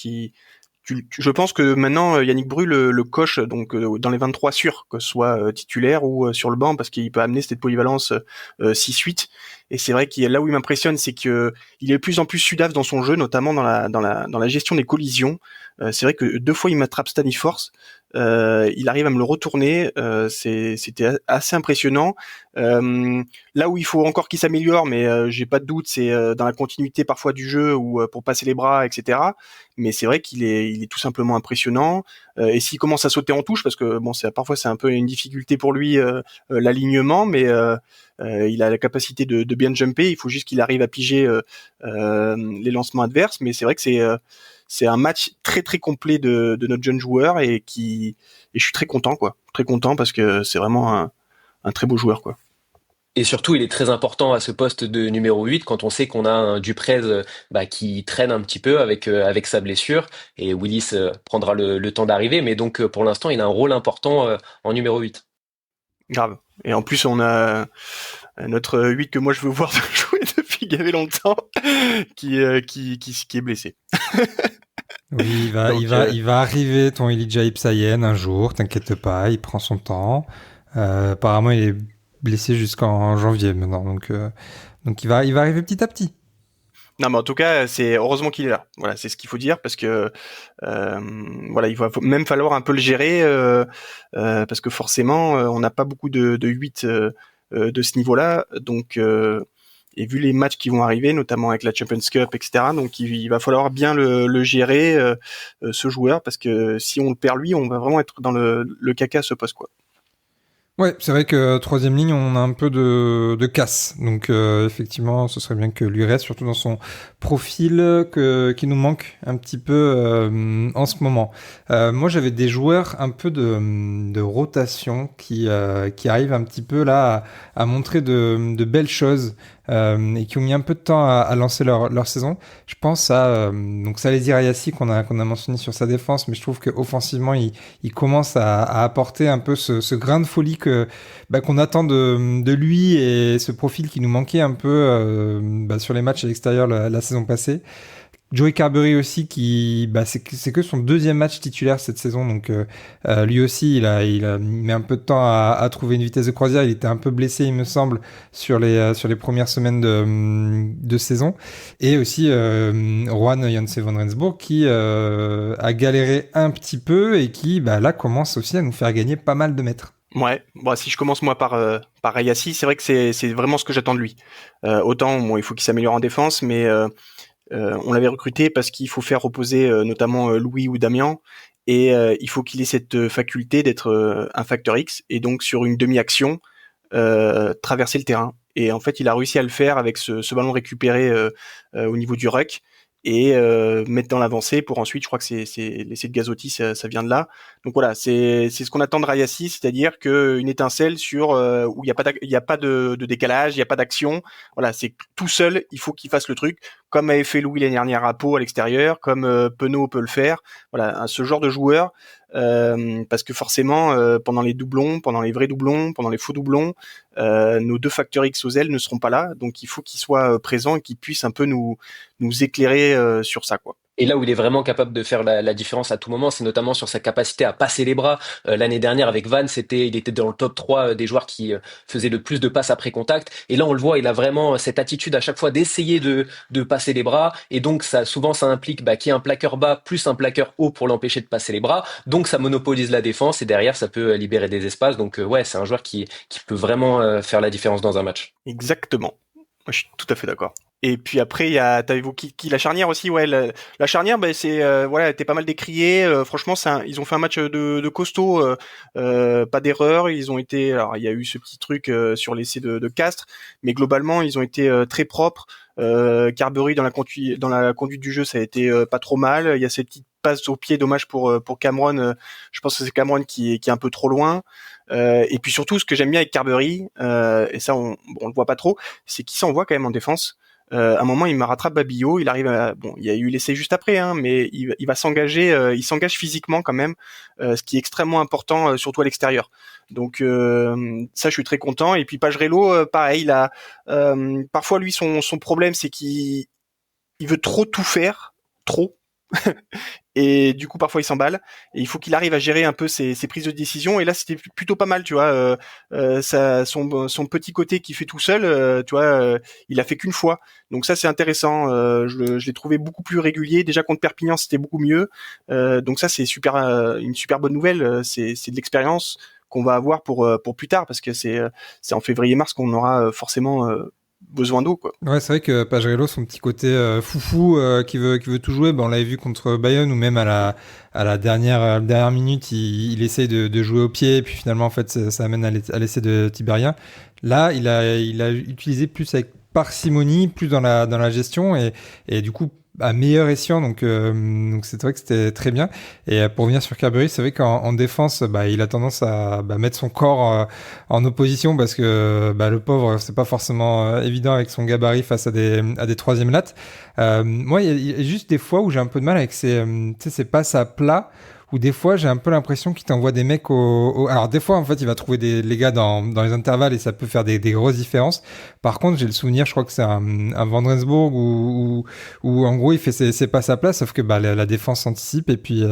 je pense que maintenant Yannick Bru le coche donc dans les 23 sûrs, que ce soit titulaire ou sur le banc, parce qu'il peut amener cette polyvalence 6-8. Et c'est vrai qu'il là où il m'impressionne, c'est que il est de plus en plus sudaf dans son jeu, notamment dans la gestion des collisions. C'est vrai que 2 fois il m'attrape Staniforce, il arrive à me le retourner, c'était assez impressionnant. Là où il faut encore qu'il s'améliore, mais j'ai pas de doute, c'est dans la continuité parfois du jeu ou pour passer les bras, etc. Mais c'est vrai qu'il est tout simplement impressionnant. Et s'il commence à sauter en touche, parce que bon, parfois c'est un peu une difficulté pour lui l'alignement, mais il a la capacité de bien jumper. Il faut juste qu'il arrive à piger les lancements adverses. Mais c'est vrai que c'est un match très très complet de notre jeune joueur et je suis très content, quoi. Très content parce que c'est vraiment un très beau joueur, quoi. Et surtout, il est très important à ce poste de numéro 8 quand on sait qu'on a un Duprez qui traîne un petit peu avec sa blessure, et Willis prendra le temps d'arriver, mais donc pour l'instant, il a un rôle important en numéro 8. Grave. Et en plus, on a notre 8 que moi je veux voir jouer depuis qu'il y avait longtemps qui est blessé. Oui, il va arriver ton Elijah Ipsayen un jour, t'inquiète pas, il prend son temps. Apparemment, il est blessé jusqu'en janvier maintenant, donc il va arriver petit à petit. Non, mais en tout cas, c'est heureusement qu'il est là. Voilà, c'est ce qu'il faut dire, parce que voilà, il va même falloir un peu le gérer, parce que forcément, on n'a pas beaucoup de 8 de ce niveau-là, donc et vu les matchs qui vont arriver, notamment avec la Champions Cup, etc., donc il va falloir bien le gérer, ce joueur, parce que si on le perd lui, on va vraiment être dans le caca à ce poste, quoi. Ouais, c'est vrai que troisième ligne, on a un peu de casse. Donc effectivement, ce serait bien que lui reste, surtout dans son profil qui nous manque un petit peu en ce moment. Moi, j'avais des joueurs un peu de rotation qui arrivent un petit peu là à montrer de belles choses et qui ont mis un peu de temps à lancer leur saison. Je pense à donc Salezir Ayassi qu'on a mentionné sur sa défense, mais je trouve qu'offensivement, il commence à apporter un peu ce grain de folie qu'on attend de lui, et ce profil qui nous manquait un peu sur les matchs à l'extérieur la saison passée. Joey Carberry aussi qui c'est que son deuxième match titulaire cette saison, donc lui aussi il met un peu de temps à trouver une vitesse de croisière. Il était un peu blessé, il me semble, sur les premières semaines de saison. Et aussi Juan Janse van Rensburg qui a galéré un petit peu et qui là commence aussi à nous faire gagner pas mal de mètres. Ouais, bon, si je commence moi par Ayassi, c'est vrai que c'est vraiment ce que j'attends de lui. Autant il faut qu'il s'améliore en défense, mais on l'avait recruté parce qu'il faut faire reposer notamment Louis ou Damien, et il faut qu'il ait cette faculté d'être un facteur X, et donc sur une demi-action traverser le terrain. Et en fait, il a réussi à le faire avec ce ballon récupéré au niveau du ruck, et mettre dans l'avancée pour ensuite, je crois que c'est l'essai de Gazzotti, ça vient de là. Donc voilà, c'est ce qu'on attend de Rayassi, c'est-à-dire une étincelle sur où il y a pas de décalage, il y a pas d'action. Voilà, c'est tout seul, il faut qu'il fasse le truc, comme avait fait Louis l'année dernière à Pau à l'extérieur, comme Penaud peut le faire. Voilà, ce genre de joueur. Parce que forcément, pendant les doublons, pendant les vrais doublons, pendant les faux doublons, nos deux facteurs X aux ailes ne seront pas là, donc il faut qu'ils soient présents et qu'ils puissent un peu nous éclairer sur ça, quoi. Et là où il est vraiment capable de faire la différence à tout moment, c'est notamment sur sa capacité à passer les bras. L'année dernière avec Vannes, il était dans le top 3 des joueurs qui faisaient le plus de passes après contact. Et là, on le voit, il a vraiment cette attitude à chaque fois d'essayer de passer les bras. Et donc, souvent, ça implique qu'il y ait un plaqueur bas plus un plaqueur haut pour l'empêcher de passer les bras. Donc, ça monopolise la défense et derrière, ça peut libérer des espaces. Donc, ouais, c'est un joueur qui peut vraiment faire la différence dans un match. Exactement. Moi, je suis tout à fait d'accord. Et puis après, t'as évoqué la charnière aussi, ouais. La charnière, c'est voilà, elle était pas mal décriée. Franchement, ils ont fait un match de costaud, pas d'erreur. Alors il y a eu ce petit truc sur l'essai de Castres, mais globalement, ils ont été très propres. Carberry dans la conduite du jeu, ça a été pas trop mal. Il y a ces petites passes au pied, dommage pour Cameron. Je pense que c'est Cameron qui est un peu trop loin. Et puis surtout, ce que j'aime bien avec Carberry, et ça on le voit pas trop, c'est qu'il s'envoie quand même en défense. À un moment, il me rattrape Babillot, il arrive il y a eu l'essai juste après, hein, mais il va s'engager, il s'engage physiquement quand même, ce qui est extrêmement important, surtout à l'extérieur. Donc ça, je suis très content. Et puis Pagerello, pareil, parfois lui son problème, c'est qu'il veut trop tout faire, trop. Et du coup parfois il s'emballe et il faut qu'il arrive à gérer un peu ses prises de décision, et là c'était plutôt pas mal, tu vois. Son petit côté qu'il fait tout seul, tu vois, il a fait qu'une fois, donc ça c'est intéressant. Je l'ai trouvé beaucoup plus régulier. Déjà contre Perpignan c'était beaucoup mieux, donc ça c'est super, une super bonne nouvelle. C'est de l'expérience qu'on va avoir pour plus tard, parce que c'est en février-mars qu'on aura forcément besoin d'eau, quoi. Ouais, c'est vrai que Pagerello, son petit côté foufou qui veut tout jouer, on l'avait vu contre Bayonne, ou même à la dernière minute, il essaye de jouer au pied, et puis finalement en fait ça amène à l'essai de Tibérien. Là, il a utilisé plus avec parcimonie, plus dans la gestion, et du coup à meilleur escient, donc c'est vrai que c'était très bien. Et pour revenir sur Carberry, c'est vrai qu'en défense, il a tendance à mettre son corps en opposition, parce que le pauvre, c'est pas forcément évident avec son gabarit face à des troisième lattes. Moi, il y a juste des fois où j'ai un peu de mal avec ces passes à plat, où des fois j'ai un peu l'impression qu'il t'envoie des mecs alors des fois en fait il va trouver les gars dans les intervalles, et ça peut faire des grosses différences. Par contre, j'ai le souvenir, je crois que c'est un Van Rensburg où en gros il fait ses passes à plat, sauf que la défense anticipe, et puis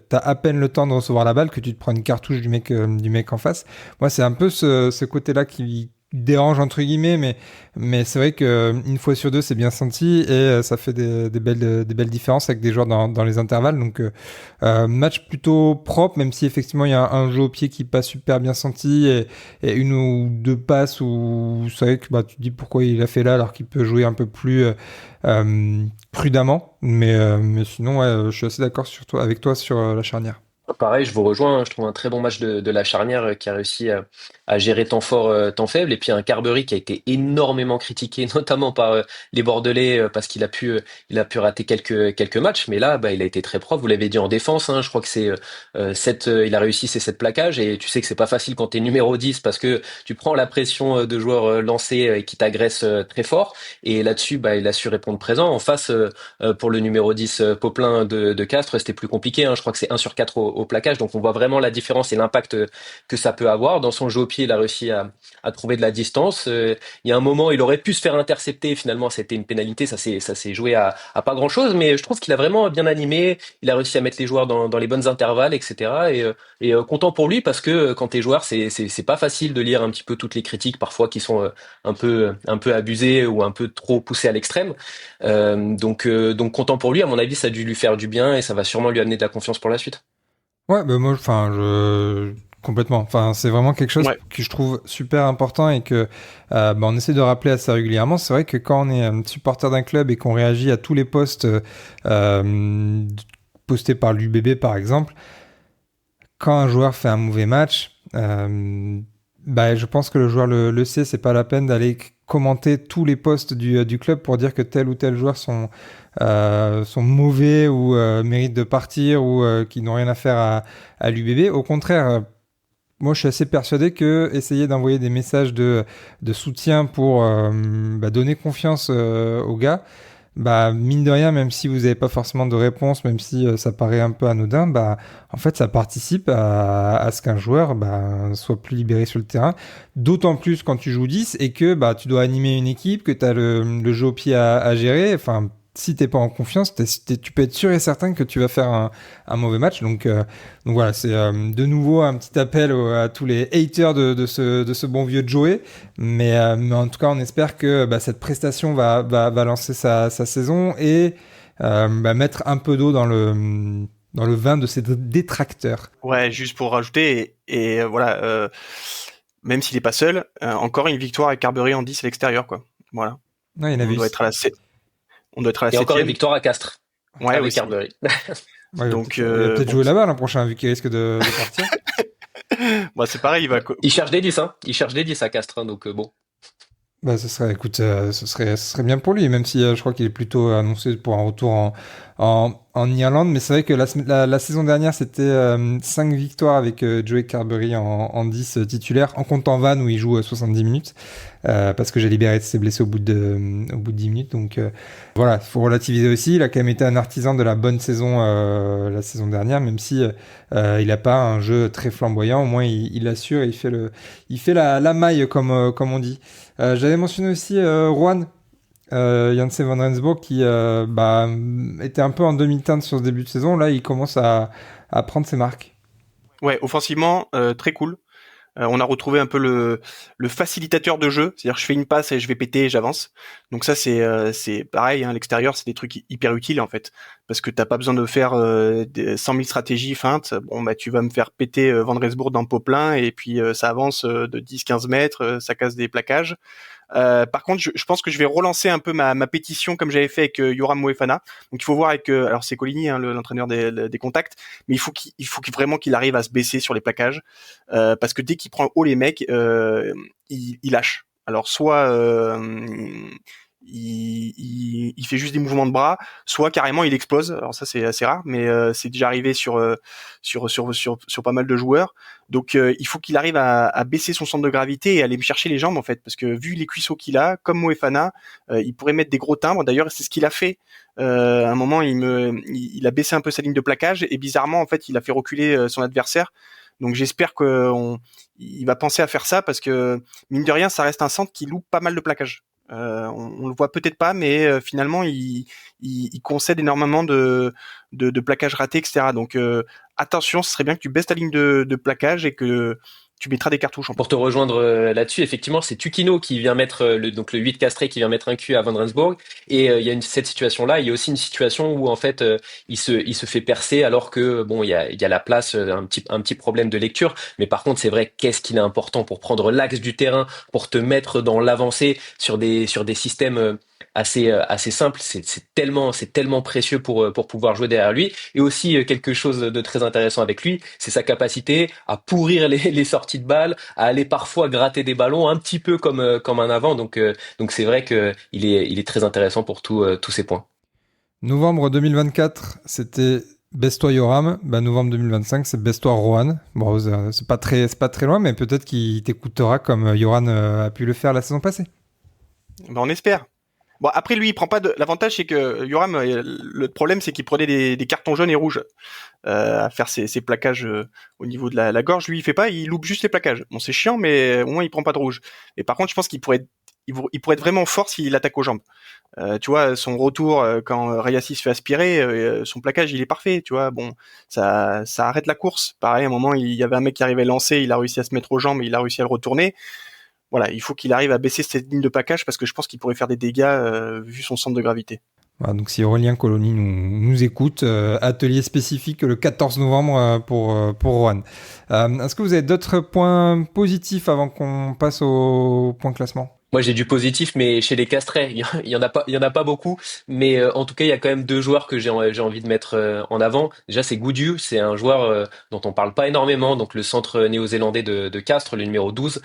t'as à peine le temps de recevoir la balle que tu te prends une cartouche du mec en face. Moi, c'est un peu ce côté-là qui dérange entre guillemets, mais c'est vrai que une fois sur deux c'est bien senti, et ça fait des belles différences avec des joueurs dans les intervalles. Donc match plutôt propre, même si effectivement il y a un jeu au pied qui pas super bien senti, et une ou deux passes où c'est vrai que tu te dis pourquoi il a fait là alors qu'il peut jouer un peu plus prudemment, mais sinon ouais, je suis assez d'accord avec toi sur la charnière. Pareil, je vous rejoins, hein. Je trouve un très bon match de la charnière qui a réussi à gérer temps fort, temps faible. Et puis un Carberry qui a été énormément critiqué, notamment par les Bordelais, parce il a pu rater quelques matchs. Mais là, il a été très propre. Vous l'avez dit en défense, hein, je crois que c'est il a réussi ses 7 plaquages. Et tu sais que c'est pas facile quand t'es numéro 10, parce que tu prends la pression de joueurs lancés qui t'agressent très fort. Et là-dessus, il a su répondre présent. En face, pour le numéro 10 Poplin de Castres, c'était plus compliqué, hein. Je crois que c'est 1 sur 4 au au plaquage. Donc on voit vraiment la différence et l'impact que ça peut avoir. Dans son jeu au pied, il a réussi à trouver de la distance. Il y a un moment, il aurait pu se faire intercepter. Finalement, c'était une pénalité. Ça s'est joué à pas grand-chose. Mais je trouve qu'il a vraiment bien animé. Il a réussi à mettre les joueurs dans les bonnes intervalles, etc. Et content pour lui parce que quand t'es joueur, c'est pas facile de lire un petit peu toutes les critiques parfois qui sont un peu abusées ou un peu trop poussées à l'extrême. Donc content pour lui. À mon avis, ça a dû lui faire du bien et ça va sûrement lui amener de la confiance pour la suite. Ouais, bah moi, complètement. Enfin, c'est vraiment quelque chose que je trouve super important et que on essaie de rappeler assez régulièrement. C'est vrai que quand on est supporter d'un club et qu'on réagit à tous les posts postés par l'UBB, par exemple, quand un joueur fait un mauvais match, je pense que le joueur le sait. C'est pas la peine d'aller commenter tous les posts du club pour dire que tel ou tel joueur sont mauvais ou méritent de partir ou qui n'ont rien à faire à l'UBB. Au contraire, moi je suis assez persuadé que essayer d'envoyer des messages de soutien pour donner confiance aux gars, mine de rien, même si vous n'avez pas forcément de réponse, même si ça paraît un peu anodin, en fait ça participe à ce qu'un joueur soit plus libéré sur le terrain, d'autant plus quand tu joues 10 et que tu dois animer une équipe, que tu as le jeu au pied à gérer. Enfin, si t'es pas en confiance, tu peux être sûr et certain que tu vas faire un mauvais match. Donc voilà, c'est de nouveau un petit appel à tous les haters de ce bon vieux Joey. Mais en tout cas, on espère que cette prestation va lancer sa saison et mettre un peu d'eau dans le vin de ses détracteurs. Ouais, juste pour rajouter, et voilà, même s'il est pas seul, encore une victoire avec Carberry en 10 à l'extérieur, quoi. Voilà. Ouais, il on doit être à la 7. On doit être à la 7e. Et encore une victoire à Castres. Ouais, avec Carberry. Ouais, donc, il va peut-être jouer là-bas l'an prochain, vu qu'il risque de partir. C'est pareil, il cherche des 10, hein. Il cherche des 10 à Castres, hein, donc bon. Ce serait bien pour lui, même si je crois qu'il est plutôt annoncé pour un retour en Irlande. Mais c'est vrai que la saison dernière, c'était 5 victoires avec Joey Carberry en 10 titulaires, en comptant Van où il joue 70 minutes, parce que Jalibert s'est blessé au bout de 10 minutes. Donc voilà, il faut relativiser aussi. Il a quand même été un artisan de la bonne saison la saison dernière, même si il n'a pas un jeu très flamboyant. Au moins, il assure et il fait la maille, comme on dit. J'avais mentionné aussi Rouen, Janse van Rensburg, qui était un peu en demi-teinte sur ce début de saison. Là, il commence à prendre ses marques. Ouais, offensivement, très cool. On a retrouvé un peu le facilitateur de jeu, c'est-à-dire je fais une passe et je vais péter et j'avance. Donc ça c'est pareil, hein, à l'extérieur c'est des trucs hyper utiles en fait, parce que t'as pas besoin de faire 100 000 stratégies feintes. Bon tu vas me faire péter Van Rensburg dans le pot plein et puis ça avance de 10-15 mètres, ça casse des plaquages. Par contre, je pense que je vais relancer un peu ma pétition comme j'avais fait avec Yoram Moefana. Donc il faut voir avec alors c'est Coligny, hein, l'entraîneur des contacts, mais il faut vraiment qu'il arrive à se baisser sur les plaquages, parce que dès qu'il prend haut les mecs, il lâche. Alors soit il fait juste des mouvements de bras, soit carrément il explose. Alors ça c'est assez rare, mais c'est déjà arrivé sur pas mal de joueurs. Donc il faut qu'il arrive à baisser son centre de gravité et aller me chercher les jambes en fait, parce que vu les cuisseaux qu'il a, comme Moefana, il pourrait mettre des gros timbres. D'ailleurs c'est ce qu'il a fait. À un moment il a baissé un peu sa ligne de plaquage et bizarrement en fait il a fait reculer son adversaire. Donc j'espère qu'il va penser à faire ça, parce que mine de rien ça reste un centre qui loupe pas mal de plaquage. On le voit peut-être pas, mais finalement il concède énormément de plaquages ratés, etc. Donc attention, ce serait bien que tu baisses ta ligne de plaquage et que tu mettras des cartouches. Pour te rejoindre là-dessus, effectivement, c'est Tukino qui vient mettre le 8 castré qui vient mettre un cul à Van Rensburg. Et il y a cette situation-là. Il y a aussi une situation où en fait il se fait percer alors que bon il y a la place, un petit problème de lecture. Mais par contre, c'est vrai, qu'est-ce qu'il est important pour prendre l'axe du terrain, pour te mettre dans l'avancée sur des systèmes assez simple. C'est tellement précieux pour pouvoir jouer derrière lui. Et aussi quelque chose de très intéressant avec lui, c'est sa capacité à pourrir les sorties de balles, à aller parfois gratter des ballons un petit peu comme un avant. Donc c'est vrai que il est très intéressant pour tous ces points. Novembre 2024, c'était Bestois Yoram. Novembre 2025, c'est Bestois Rohan. Bon, c'est pas très loin, mais peut-être qu'il t'écoutera comme Yoram a pu le faire la saison passée. On espère. Bon, après, lui, il prend pas de. L'avantage, c'est que Yoram, le problème, c'est qu'il prenait des cartons jaunes et rouges à faire ses plaquages au niveau de la gorge. Lui, il fait pas, il loupe juste les plaquages. Bon, c'est chiant, mais au moins, il prend pas de rouge. Et par contre, je pense qu'il pourrait être vraiment fort s'il attaque aux jambes. Tu vois, son retour quand Rayassi se fait aspirer, son plaquage, il est parfait. Tu vois, bon, ça arrête la course. Pareil, à un moment, il y avait un mec qui arrivait lancer, il a réussi à se mettre aux jambes, il a réussi à le retourner. Voilà, il faut qu'il arrive à baisser cette ligne de plaquage parce que je pense qu'il pourrait faire des dégâts vu son centre de gravité. Voilà, donc si Aurélien Colony nous écoute, atelier spécifique le 14 novembre pour Roanne. Est-ce que vous avez d'autres points positifs avant qu'on passe au point classement? Moi, j'ai du positif, mais chez les Castrets, il y en a pas beaucoup. Mais en tout cas, il y a quand même deux joueurs que j'ai envie de mettre en avant. Déjà, c'est Goudiou, c'est un joueur dont on parle pas énormément, donc le centre néo-zélandais de Castres, le numéro 12,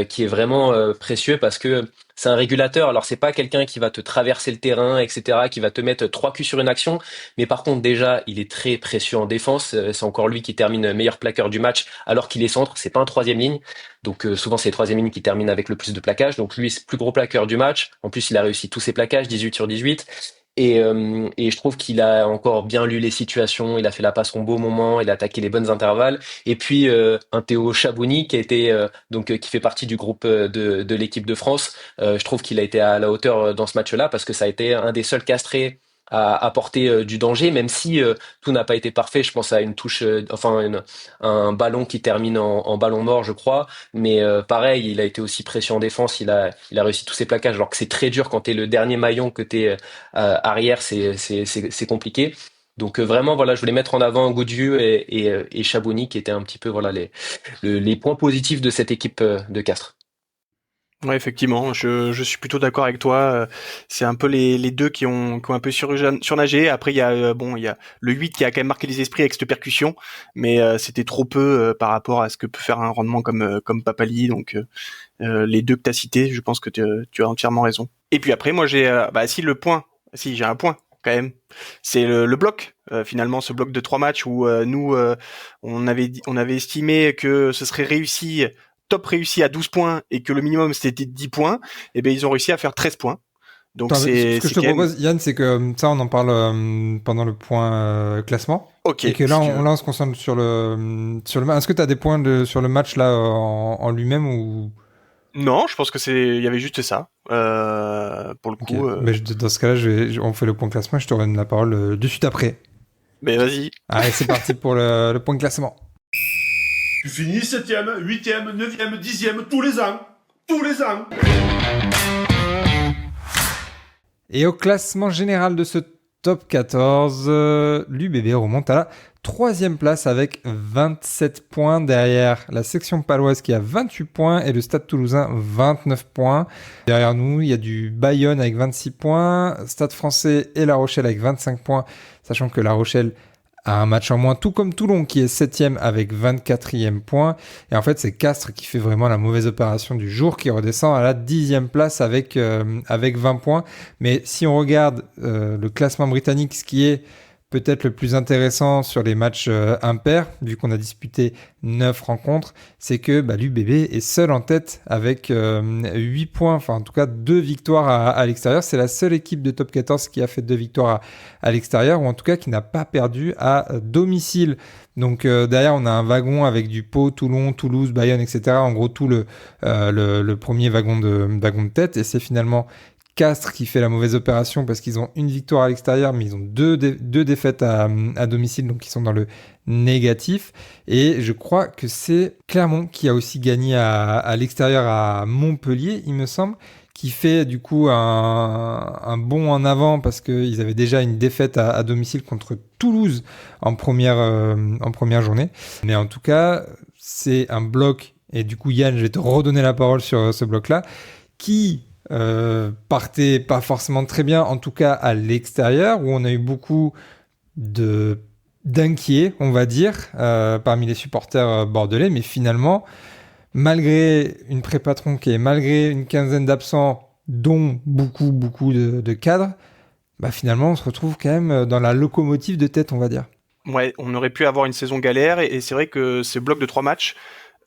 qui est vraiment précieux parce que c'est un régulateur. Alors, c'est pas quelqu'un qui va te traverser le terrain, etc., qui va te mettre 3 culs sur une action. Mais par contre, déjà, il est très précieux en défense. C'est encore lui qui termine meilleur plaqueur du match, alors qu'il est centre. C'est pas un troisième ligne. Donc souvent c'est les troisième lignes qui terminent avec le plus de plaquages. Donc lui c'est le plus gros plaqueur du match. En plus il a réussi tous ses plaquages, 18 sur 18. Et je trouve qu'il a encore bien lu les situations, il a fait la passe au beau moment, il a attaqué les bonnes intervalles. Et puis un Théo Chabouni qui a été qui fait partie du groupe de l'équipe de France. Je trouve qu'il a été à la hauteur dans ce match-là parce que ça a été un des seuls castrés à apporter du danger, même si tout n'a pas été parfait. Je pense à une touche, un ballon qui termine en ballon mort, je crois. Mais pareil, il a été aussi précieux en défense. Il a réussi tous ses plaquages, alors que c'est très dur quand t'es le dernier maillon, que t'es arrière, c'est compliqué. Donc vraiment, voilà, je voulais mettre en avant Goudieu et Chabouni, qui étaient un petit peu voilà les points positifs de cette équipe de Castres. Ouais, effectivement, je suis plutôt d'accord avec toi. C'est un peu les deux qui ont un peu surnagé. Après, il y a il y a le 8 qui a quand même marqué les esprits avec cette percussion, mais c'était trop peu par rapport à ce que peut faire un rendement comme Papali. Donc les deux que t'as cités, je pense que tu as entièrement raison. Et puis après, moi j'ai j'ai un point quand même. C'est le bloc. Finalement, ce bloc de 3 matchs où nous on avait estimé que ce serait top réussi à 12 points et que le minimum c'était 10 points, et ben ils ont réussi à faire 13 points. Donc Ce que je te propose, Yann, c'est que ça, on en parle pendant le point classement. Ok. Et que là, on se concentre sur le match. Est-ce que tu as des points sur le match là en lui-même ou... Non, je pense que il y avait juste ça. Pour le coup. Mais dans ce cas-là, on fait le point classement et je te redonne la parole de suite après. Mais vas-y. Allez, c'est parti pour le point classement. Tu finis 7ème, 8ème, 9ème, 10ème, tous les ans. Tous les ans. Et au classement général de ce top 14, l'UBB remonte à la 3e place avec 27 points derrière la section paloise qui a 28 points et le Stade Toulousain 29 points. Derrière nous, il y a du Bayonne avec 26 points, Stade Français et La Rochelle avec 25 points, sachant que La Rochelle a un match en moins, tout comme Toulon qui est 7e avec 24e point. Et en fait, c'est Castres qui fait vraiment la mauvaise opération du jour, qui redescend à la 10e place avec 20 points. Mais si on regarde le classement britannique, ce qui est peut-être le plus intéressant sur les matchs impairs, vu qu'on a disputé 9 rencontres, c'est que l'UBB est seul en tête avec 8 points, enfin en tout cas 2 victoires à l'extérieur. C'est la seule équipe de top 14 qui a fait 2 victoires à l'extérieur, ou en tout cas qui n'a pas perdu à domicile. Donc derrière, on a un wagon avec du Pau, Toulon, Toulouse, Bayonne, etc. En gros, tout le premier wagon de tête, et c'est finalement Castres qui fait la mauvaise opération parce qu'ils ont une victoire à l'extérieur, mais ils ont deux défaites à domicile, donc ils sont dans le négatif. Et je crois que c'est Clermont qui a aussi gagné à l'extérieur à Montpellier, il me semble, qui fait du coup un bond en avant parce qu'ils avaient déjà une défaite à domicile contre Toulouse en première journée. Mais en tout cas, c'est un bloc, et du coup Yann, je vais te redonner la parole sur ce bloc-là, qui partait pas forcément très bien, en tout cas à l'extérieur, où on a eu beaucoup d'inquiets, on va dire, parmi les supporters bordelais, mais finalement, malgré une prépa tronquée, malgré une quinzaine d'absents, dont beaucoup de cadres, finalement on se retrouve quand même dans la locomotive de tête, on va dire. Ouais, on aurait pu avoir une saison galère, et c'est vrai que ce bloc de 3 matchs,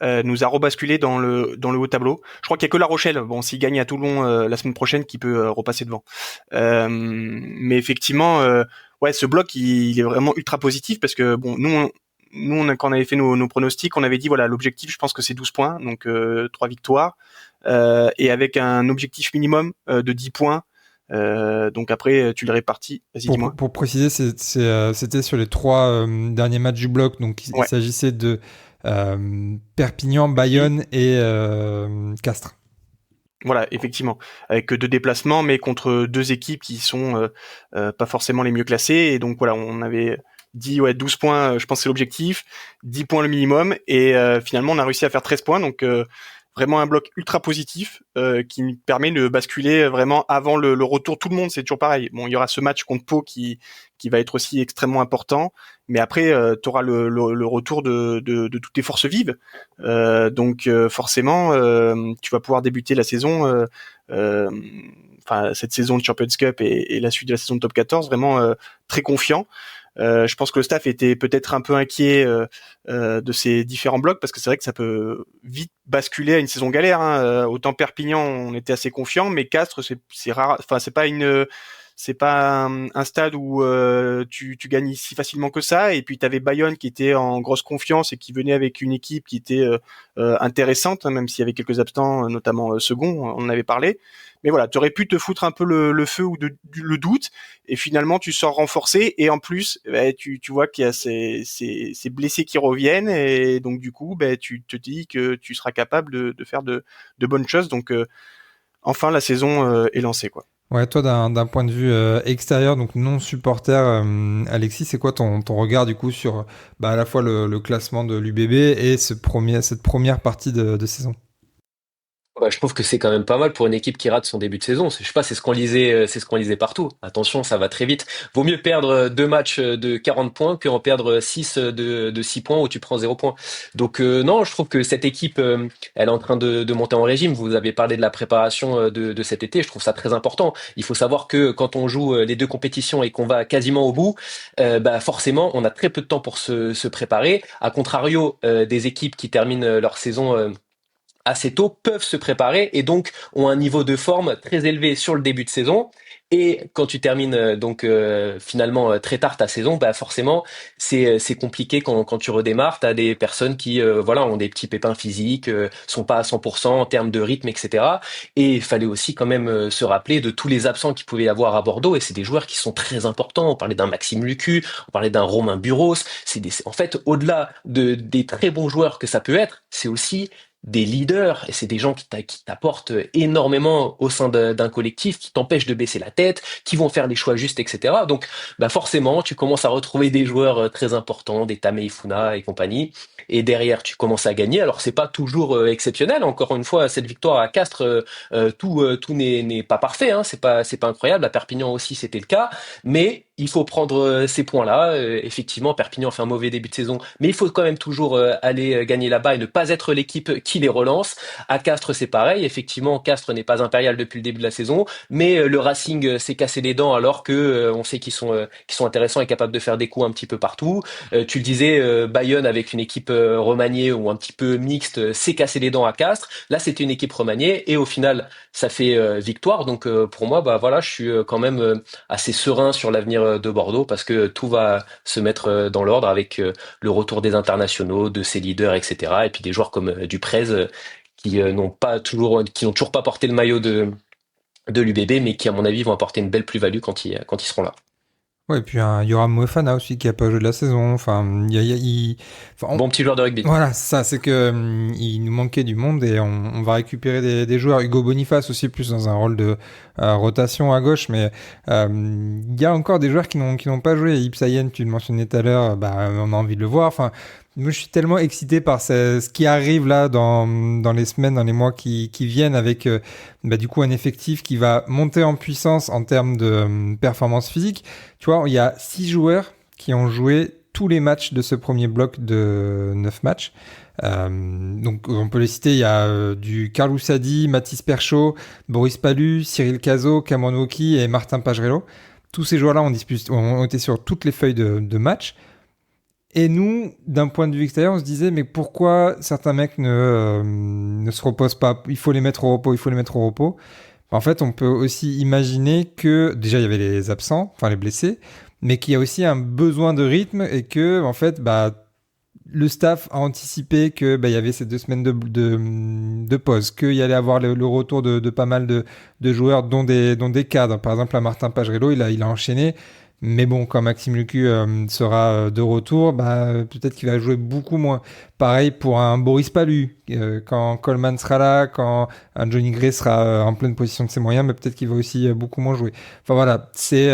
nous a rebasculé dans le haut tableau. Je crois qu'il y a que La Rochelle, bon, s'il gagne à Toulon la semaine prochaine, qui peut repasser devant. Mais effectivement, ouais, ce bloc il est vraiment ultra positif parce que bon, quand on avait fait nos pronostics, on avait dit voilà, l'objectif, je pense que c'est 12 points, donc 3 victoires, et avec un objectif minimum de 10 points. Donc après, tu les répartis. Vas-y, dis-moi. Pour préciser, c'était sur les 3 derniers matchs du bloc, donc il s'agissait de Perpignan, Bayonne et Castres. Voilà, effectivement, avec 2 déplacements, mais contre 2 équipes qui sont pas forcément les mieux classées. Et donc voilà, on avait dit 12 points, je pense que c'est l'objectif, 10 points le minimum, et finalement on a réussi à faire 13 points, donc vraiment un bloc ultra positif qui nous permet de basculer vraiment avant le retour. Tout le monde, c'est toujours pareil. Bon, il y aura ce match contre Pau qui va être aussi extrêmement important, mais après tu auras le retour de toutes tes forces vives. Donc forcément, tu vas pouvoir débuter la saison, cette saison de Champions Cup et la suite de la saison de Top 14 vraiment très confiant. Je pense que le staff était peut-être un peu inquiet de ces différents blocs parce que c'est vrai que ça peut vite basculer à une saison galère. Autant Perpignan, on était assez confiant, mais Castres, c'est rare. Enfin, c'est pas un stade où tu gagnes si facilement que ça. Et puis t'avais Bayonne qui était en grosse confiance et qui venait avec une équipe qui était intéressante, même s'il y avait quelques absents, notamment Second, on en avait parlé. Mais voilà, tu aurais pu te foutre un peu le feu ou le doute, et finalement tu sors renforcé, et en plus tu vois qu'il y a ces blessés qui reviennent, et donc du coup tu te dis que tu seras capable de faire de bonnes choses. Donc enfin la saison est lancée, quoi. Ouais, toi d'un point de vue extérieur, donc non supporter, Alexis, c'est quoi ton regard du coup sur à la fois le classement de l'UBB et cette première partie de saison? Bah, je trouve que c'est quand même pas mal pour une équipe qui rate son début de saison. Je sais pas, c'est ce qu'on lisait partout. Attention, ça va très vite. Vaut mieux perdre 2 matchs de 40 points que en perdre 6 de 6 points où tu prends 0 points. Donc non, je trouve que cette équipe, elle est en train de monter en régime. Vous avez parlé de la préparation de cet été. Je trouve ça très important. Il faut savoir que quand on joue les 2 compétitions et qu'on va quasiment au bout, forcément, on a très peu de temps pour se préparer. À contrario, des équipes qui terminent leur saison assez tôt peuvent se préparer et donc ont un niveau de forme très élevé sur le début de saison. Et quand tu termines finalement très tard ta saison, forcément c'est compliqué quand tu redémarres. T'as des personnes qui ont des petits pépins physiques, sont pas à 100% en termes de rythme, etc. Et il fallait aussi quand même se rappeler de tous les absents qu'il pouvait y avoir à Bordeaux. Et c'est des joueurs qui sont très importants. On parlait d'un Maxime Lucu, on parlait d'un Romain Buros. En fait, au-delà des très bons joueurs que ça peut être, c'est aussi des leaders, et c'est des gens qui t'apportent énormément au sein d'un collectif, qui t'empêchent de baisser la tête, qui vont faire les choix justes, etc. Donc, forcément, tu commences à retrouver des joueurs très importants, des Tamei Funa et compagnie, et derrière, tu commences à gagner. Alors, c'est pas toujours exceptionnel. Encore une fois, cette victoire à Castres, tout n'est pas parfait, hein. C'est pas incroyable. À Perpignan aussi, c'était le cas, mais il faut prendre ces points-là. Effectivement, Perpignan fait un mauvais début de saison, mais il faut quand même toujours aller gagner là-bas et ne pas être l'équipe qui les relance. À Castres, c'est pareil. Effectivement, Castres n'est pas impérial depuis le début de la saison, mais le Racing s'est cassé les dents alors que on sait qu'ils sont intéressants et capables de faire des coups un petit peu partout. Tu le disais, Bayonne avec une équipe remaniée ou un petit peu mixte s'est cassé les dents à Castres. Là, c'était une équipe remaniée et au final, ça fait victoire. Donc pour moi, je suis quand même assez serein sur l'avenir de Bordeaux parce que tout va se mettre dans l'ordre avec le retour des internationaux, de ses leaders, etc. Et puis des joueurs comme Duprez qui n'ont toujours pas porté le maillot de l'UBB, mais qui à mon avis vont apporter une belle plus-value quand ils seront là. Ouais, et puis il y aura Moefana aussi qui a pas joué de la saison. Enfin, bon petit joueur de rugby. Voilà, ça, c'est que il nous manquait du monde et on va récupérer des joueurs. Hugo Boniface aussi plus dans un rôle de rotation à gauche, mais il y a encore des joueurs qui n'ont pas joué. Ipsayen, tu le mentionnais tout à l'heure, on a envie de le voir. Enfin, moi, je suis tellement excité par ce qui arrive là dans les semaines, dans les mois qui viennent avec du coup un effectif qui va monter en puissance en termes de performance physique. Tu vois, il y a 6 joueurs qui ont joué tous les matchs de ce premier bloc de 9 matchs. Donc on peut les citer, il y a du Carlou Sadi, Mathis Perchaud, Boris Palu, Cyril Cazot, Cameron Woki et Martin Pagerello. Tous ces joueurs-là ont été sur toutes les feuilles de match. Et nous, d'un point de vue extérieur, on se disait, mais pourquoi certains mecs ne se reposent pas? Il faut les mettre au repos. En fait, on peut aussi imaginer que, déjà, il y avait les absents, enfin les blessés, mais qu'il y a aussi un besoin de rythme et que, en fait, le staff a anticipé que il y avait ces 2 semaines de pause, qu'il y allait avoir le retour de pas mal de joueurs, dont des cadres. Par exemple, Martin Pajrello, il a enchaîné. Mais bon, quand Maxime Lucu sera de retour, peut-être qu'il va jouer beaucoup moins. Pareil pour un Boris Palu. Quand Coleman sera là, quand un Johnny Gray sera en pleine position de ses moyens, peut-être qu'il va aussi beaucoup moins jouer. Enfin voilà, c'est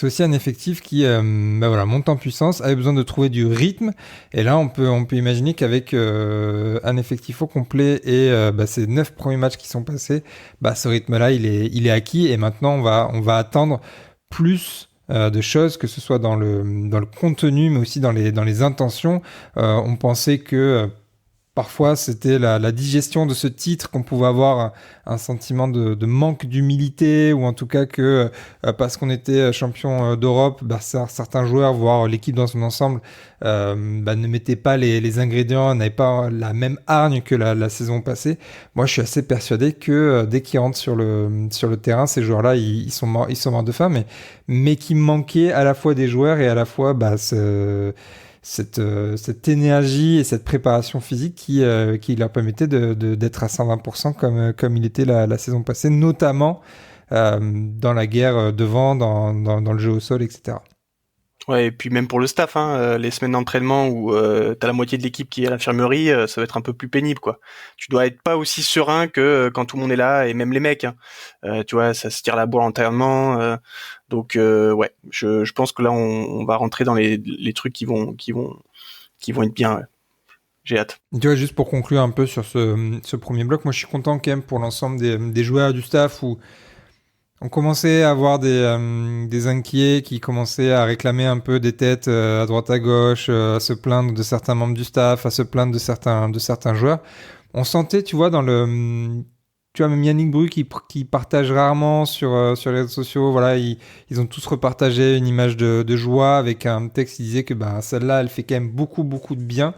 aussi un effectif qui monte en puissance, a besoin de trouver du rythme. Et là, on peut imaginer qu'avec un effectif au complet et ces 9 premiers matchs qui sont passés, ce rythme-là, il est acquis. Et maintenant, on va attendre plus de choses, que ce soit dans le contenu, mais aussi dans les intentions. On pensait que parfois, c'était la digestion de ce titre, qu'on pouvait avoir un sentiment de manque d'humilité, ou en tout cas que parce qu'on était champion d'Europe, certains joueurs, voire l'équipe dans son ensemble, ne mettaient pas les ingrédients, n'avaient pas la même hargne que la saison passée. Moi, je suis assez persuadé que dès qu'ils rentrent sur le terrain, ces joueurs-là, ils sont morts de faim, mais qu'il manquait à la fois des joueurs et à la fois cette énergie et cette préparation physique qui leur permettait d'être à 120% comme il était la saison passée, notamment dans la guerre devant, dans le jeu au sol, etc. Ouais, et puis même pour le staff, les semaines d'entraînement où t'as la moitié de l'équipe qui est à l'infirmerie, ça va être un peu plus pénible, quoi. Tu dois être pas aussi serein que quand tout le monde est là, et même les mecs, tu vois, ça se tire la bourre à l'entraînement. Donc je pense que là on va rentrer dans les trucs qui vont être bien. Ouais. J'ai hâte. Tu vois, juste pour conclure un peu sur ce premier bloc, moi je suis content quand même pour l'ensemble des joueurs du staff, où on commençait à avoir des inquiets qui commençaient à réclamer un peu des têtes à droite à gauche, à se plaindre de certains membres du staff, à se plaindre de certains joueurs. On sentait, tu vois, tu vois, même Yannick Bru qui partage rarement sur les réseaux sociaux, voilà, ils ont tous repartagé une image de joie avec un texte qui disait que celle-là, elle fait quand même beaucoup, beaucoup de bien.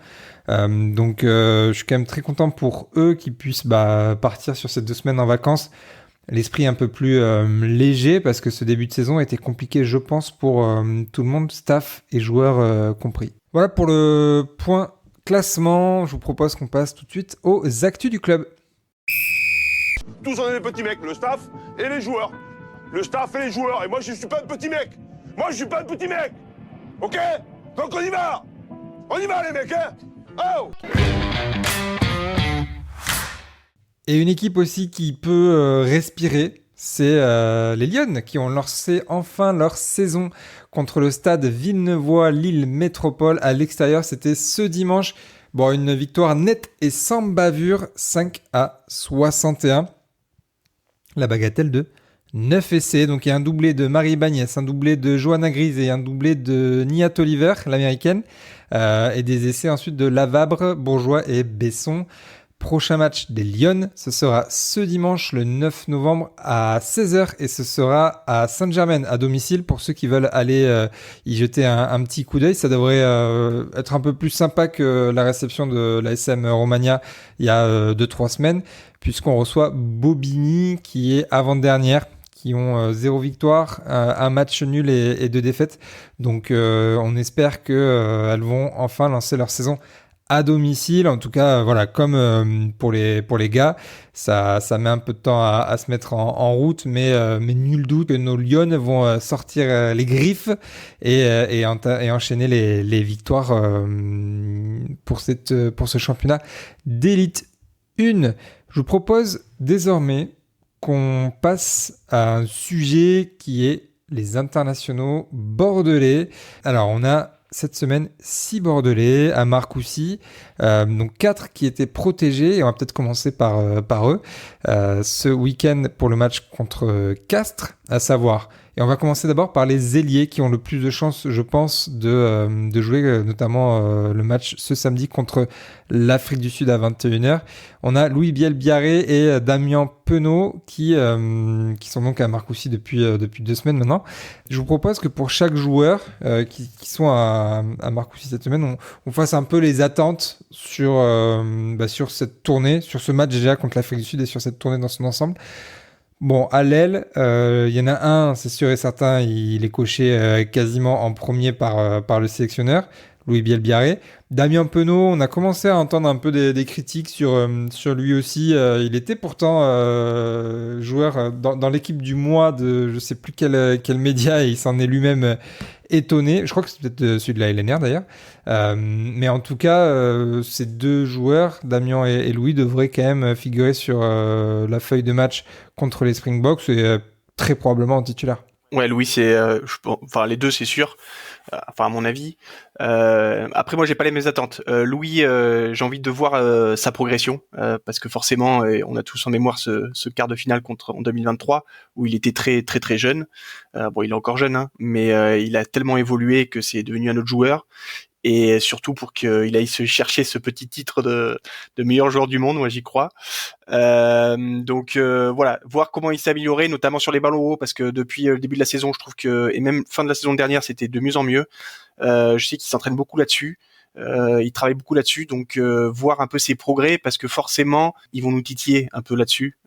Donc je suis quand même très content pour eux qui puissent partir sur ces 2 semaines en vacances, l'esprit un peu plus léger, parce que ce début de saison a été compliqué, je pense, pour tout le monde, staff et joueurs compris. Voilà pour le point classement. Je vous propose qu'on passe tout de suite aux actus du club. Tous on est des petits mecs, le staff et les joueurs. Le staff et les joueurs. Et moi, je suis pas un petit mec. Ok? Donc on y va. Les mecs, hein? Oh! Et une équipe aussi qui peut respirer, c'est les Lions, qui ont lancé enfin leur saison contre le stade Villeneuvois Lille Métropole à l'extérieur. C'était ce dimanche. Bon, une victoire nette et sans bavure, 5-61. La bagatelle de 9 essais. Donc il y a un doublé de Marie Bagnès, un doublé de Johanna Grise et un doublé de Nia Toliver, l'américaine. Et des essais ensuite de Lavabre, Bourgeois et Besson. Prochain match des Lions, ce sera ce dimanche le 9 novembre à 16h et ce sera à Saint-Germain à domicile pour ceux qui veulent aller y jeter un petit coup d'œil. Ça devrait être un peu plus sympa que la réception de la SM Romagna il y a 2-3 semaines, puisqu'on reçoit Bobigny qui est avant-dernière, qui ont 0 victoire, un match nul et 2 défaites. Donc on espère qu'elles vont enfin lancer leur saison à domicile. En tout cas, voilà, comme pour les gars, ça met un peu de temps à se mettre en route, mais nul doute que nos Lions vont sortir les griffes et enchaîner les victoires pour ce championnat d'élite 1. Je vous propose désormais qu'on passe à un sujet qui est les internationaux bordelais. Alors, on a cette semaine 6 Bordelais à Marcoussis, donc 4 qui étaient protégés, et on va peut-être commencer par eux. Ce week-end pour le match contre Castres, à savoir Et on va commencer d'abord par les ailiers qui ont le plus de chances, je pense, de jouer notamment le match ce samedi contre l'Afrique du Sud à 21h. On a Louis Biel-Biarré et Damien Penaud qui sont donc à Marcoussis depuis 2 semaines maintenant. Je vous propose que pour chaque joueur qui sont à Marcoussis cette semaine, on fasse un peu les attentes sur cette tournée, sur ce match déjà contre l'Afrique du Sud et sur cette tournée dans son ensemble. Bon, à l'aile, il y en a un, c'est sûr et certain, il est coché quasiment en premier par le sélectionneur, Louis Biel-Biarré. Damien Penaud, on a commencé à entendre un peu des critiques sur lui aussi. Il était pourtant joueur dans l'équipe du mois de je sais plus quel média, et il s'en est lui-même étonné. Je crois que c'est peut-être celui de la LNR d'ailleurs. Mais en tout cas, ces 2 joueurs, Damien et Louis, devraient quand même figurer sur la feuille de match contre les Springboks et très probablement en titulaire. Ouais, Louis, les 2, c'est sûr. À mon avis. Après, moi, j'ai pas les mêmes attentes. Louis, j'ai envie de voir sa progression, parce que forcément, on a tous en mémoire ce quart de finale en 2023 où il était très très très jeune. Il est encore jeune, hein, mais il a tellement évolué que c'est devenu un autre joueur. Et surtout pour qu'il aille se chercher ce petit titre de meilleur joueur du monde, moi j'y crois. Voilà, voir comment il s'est amélioré, notamment sur les ballons hauts, parce que depuis le début de la saison, je trouve que, et même fin de la saison dernière, c'était de mieux en mieux. Je sais qu'il s'entraîne beaucoup là-dessus. Il travaille beaucoup là-dessus, donc voir un peu ses progrès, parce que forcément ils vont nous titiller un peu là-dessus,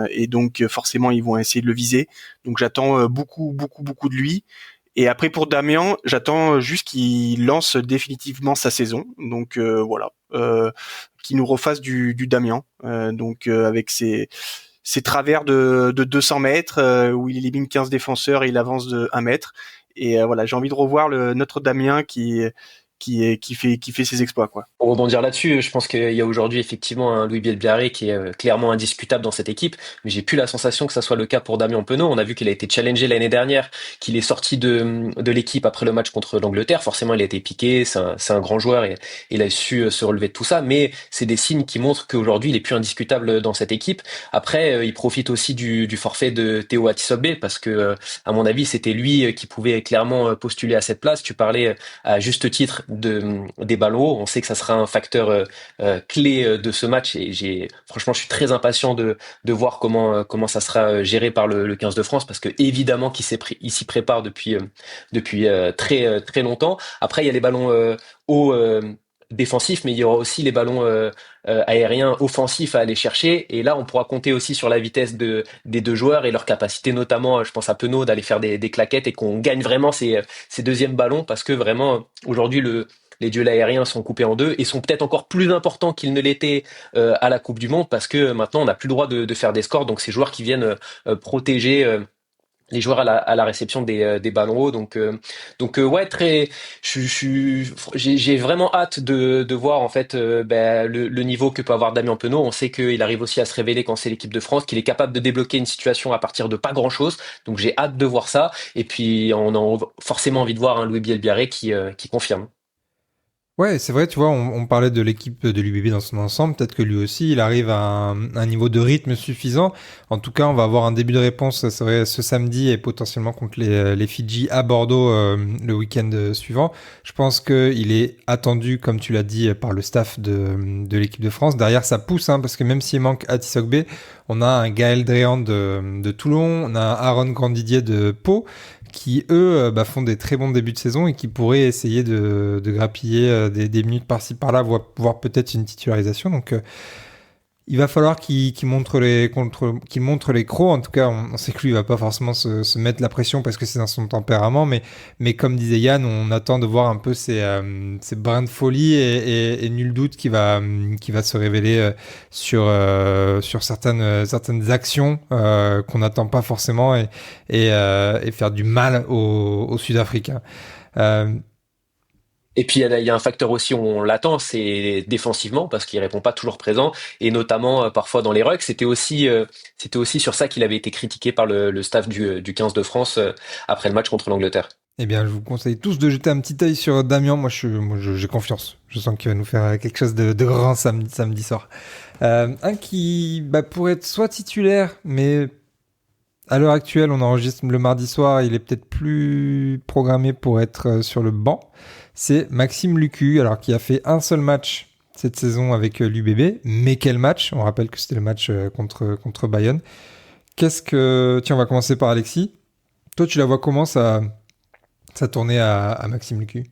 et donc forcément ils vont essayer de le viser. Donc j'attends beaucoup de lui. Et après pour Damien, j'attends juste qu'il lance définitivement sa saison. Donc voilà, qu'il nous refasse du Damien. Avec ses travers de 200 mètres, où il élimine 15 défenseurs et il avance de 1 mètre. Et voilà, j'ai envie de revoir notre Damien qui fait ses exploits, quoi. Pour rebondir là-dessus, je pense qu'il y a aujourd'hui effectivement un Louis Biel-Biarré qui est clairement indiscutable dans cette équipe, mais j'ai plus la sensation que ça soit le cas pour Damien Penaud. On a vu qu'il a été challengé l'année dernière, qu'il est sorti de l'équipe après le match contre l'Angleterre. Forcément, il a été piqué, c'est un grand joueur et il a su se relever de tout ça, mais c'est des signes qui montrent qu'aujourd'hui, il est plus indiscutable dans cette équipe. Après, il profite aussi du forfait de Théo Atisogbe, parce que, à mon avis, c'était lui qui pouvait clairement postuler à cette place. Tu parlais à juste titre des ballons hauts. On sait que ça sera un facteur clé de ce match, et franchement, je suis très impatient de voir comment ça sera géré par le 15 de France, parce que évidemment qu'il s'y prépare depuis très très longtemps. Après, il y a les ballons hauts défensifs, mais il y aura aussi les ballons aériens offensifs à aller chercher, et là on pourra compter aussi sur la vitesse des 2 joueurs et leur capacité, notamment je pense à Penaud, d'aller faire des claquettes, et qu'on gagne vraiment ces deuxièmes ballons, parce que vraiment aujourd'hui les duels aériens sont coupés en 2 et sont peut-être encore plus importants qu'ils ne l'étaient à la Coupe du Monde, parce que maintenant on n'a plus le droit de faire des scores, donc ces joueurs qui viennent protéger les joueurs à la réception des ballons hauts. Donc ouais, j'ai vraiment hâte de voir en fait le niveau que peut avoir Damien Penaud. On sait qu'il arrive aussi à se révéler quand c'est l'équipe de France, qu'il est capable de débloquer une situation à partir de pas grand chose. Donc j'ai hâte de voir ça, et puis on a forcément envie de voir un Louis Biel-Biarré qui confirme. Ouais, c'est vrai, tu vois, on parlait de l'équipe de l'UBB dans son ensemble. Peut-être que lui aussi, il arrive à un niveau de rythme suffisant. En tout cas, on va avoir un début de réponse, c'est vrai, ce samedi, et potentiellement contre les Fidji à Bordeaux le week-end suivant. Je pense qu'il est attendu, comme tu l'as dit, par le staff de l'équipe de France. Derrière, ça pousse, hein, parce que même s'il manque Atisogbe, on a un Gaël Dréan de Toulon, on a un Aaron Grandidier de Pau, qui eux font des très bons débuts de saison et qui pourraient essayer de grappiller des minutes par-ci par-là, voire peut-être une titularisation. Donc il va falloir qu'il montre les crocs. En tout cas, on sait que lui il va pas forcément se mettre la pression parce que c'est dans son tempérament, mais comme disait Yann, on attend de voir un peu ces brins de folie, et nul doute qu'il va se révéler sur certaines actions qu'on n'attend pas forcément, et faire du mal aux Sud-Africains. Et puis il y a un facteur aussi où on l'attend, c'est défensivement, parce qu'il répond pas toujours présent, et notamment parfois dans les rucks. C'était aussi sur ça qu'il avait été critiqué par le staff du 15 de France après le match contre l'Angleterre. Eh bien, je vous conseille tous de jeter un petit œil sur Damien. Moi, j'ai confiance. Je sens qu'il va nous faire quelque chose de grand samedi soir. Un qui pourrait être soit titulaire, mais à l'heure actuelle, on enregistre le mardi soir, il est peut-être plus programmé pour être sur le banc. C'est Maxime Lucu, alors qui a fait un seul match cette saison avec l'UBB. Mais quel match? On rappelle que c'était le match contre Bayonne. Tiens, on va commencer par Alexis. Toi, tu la vois comment ça tournait à Maxime Lucu?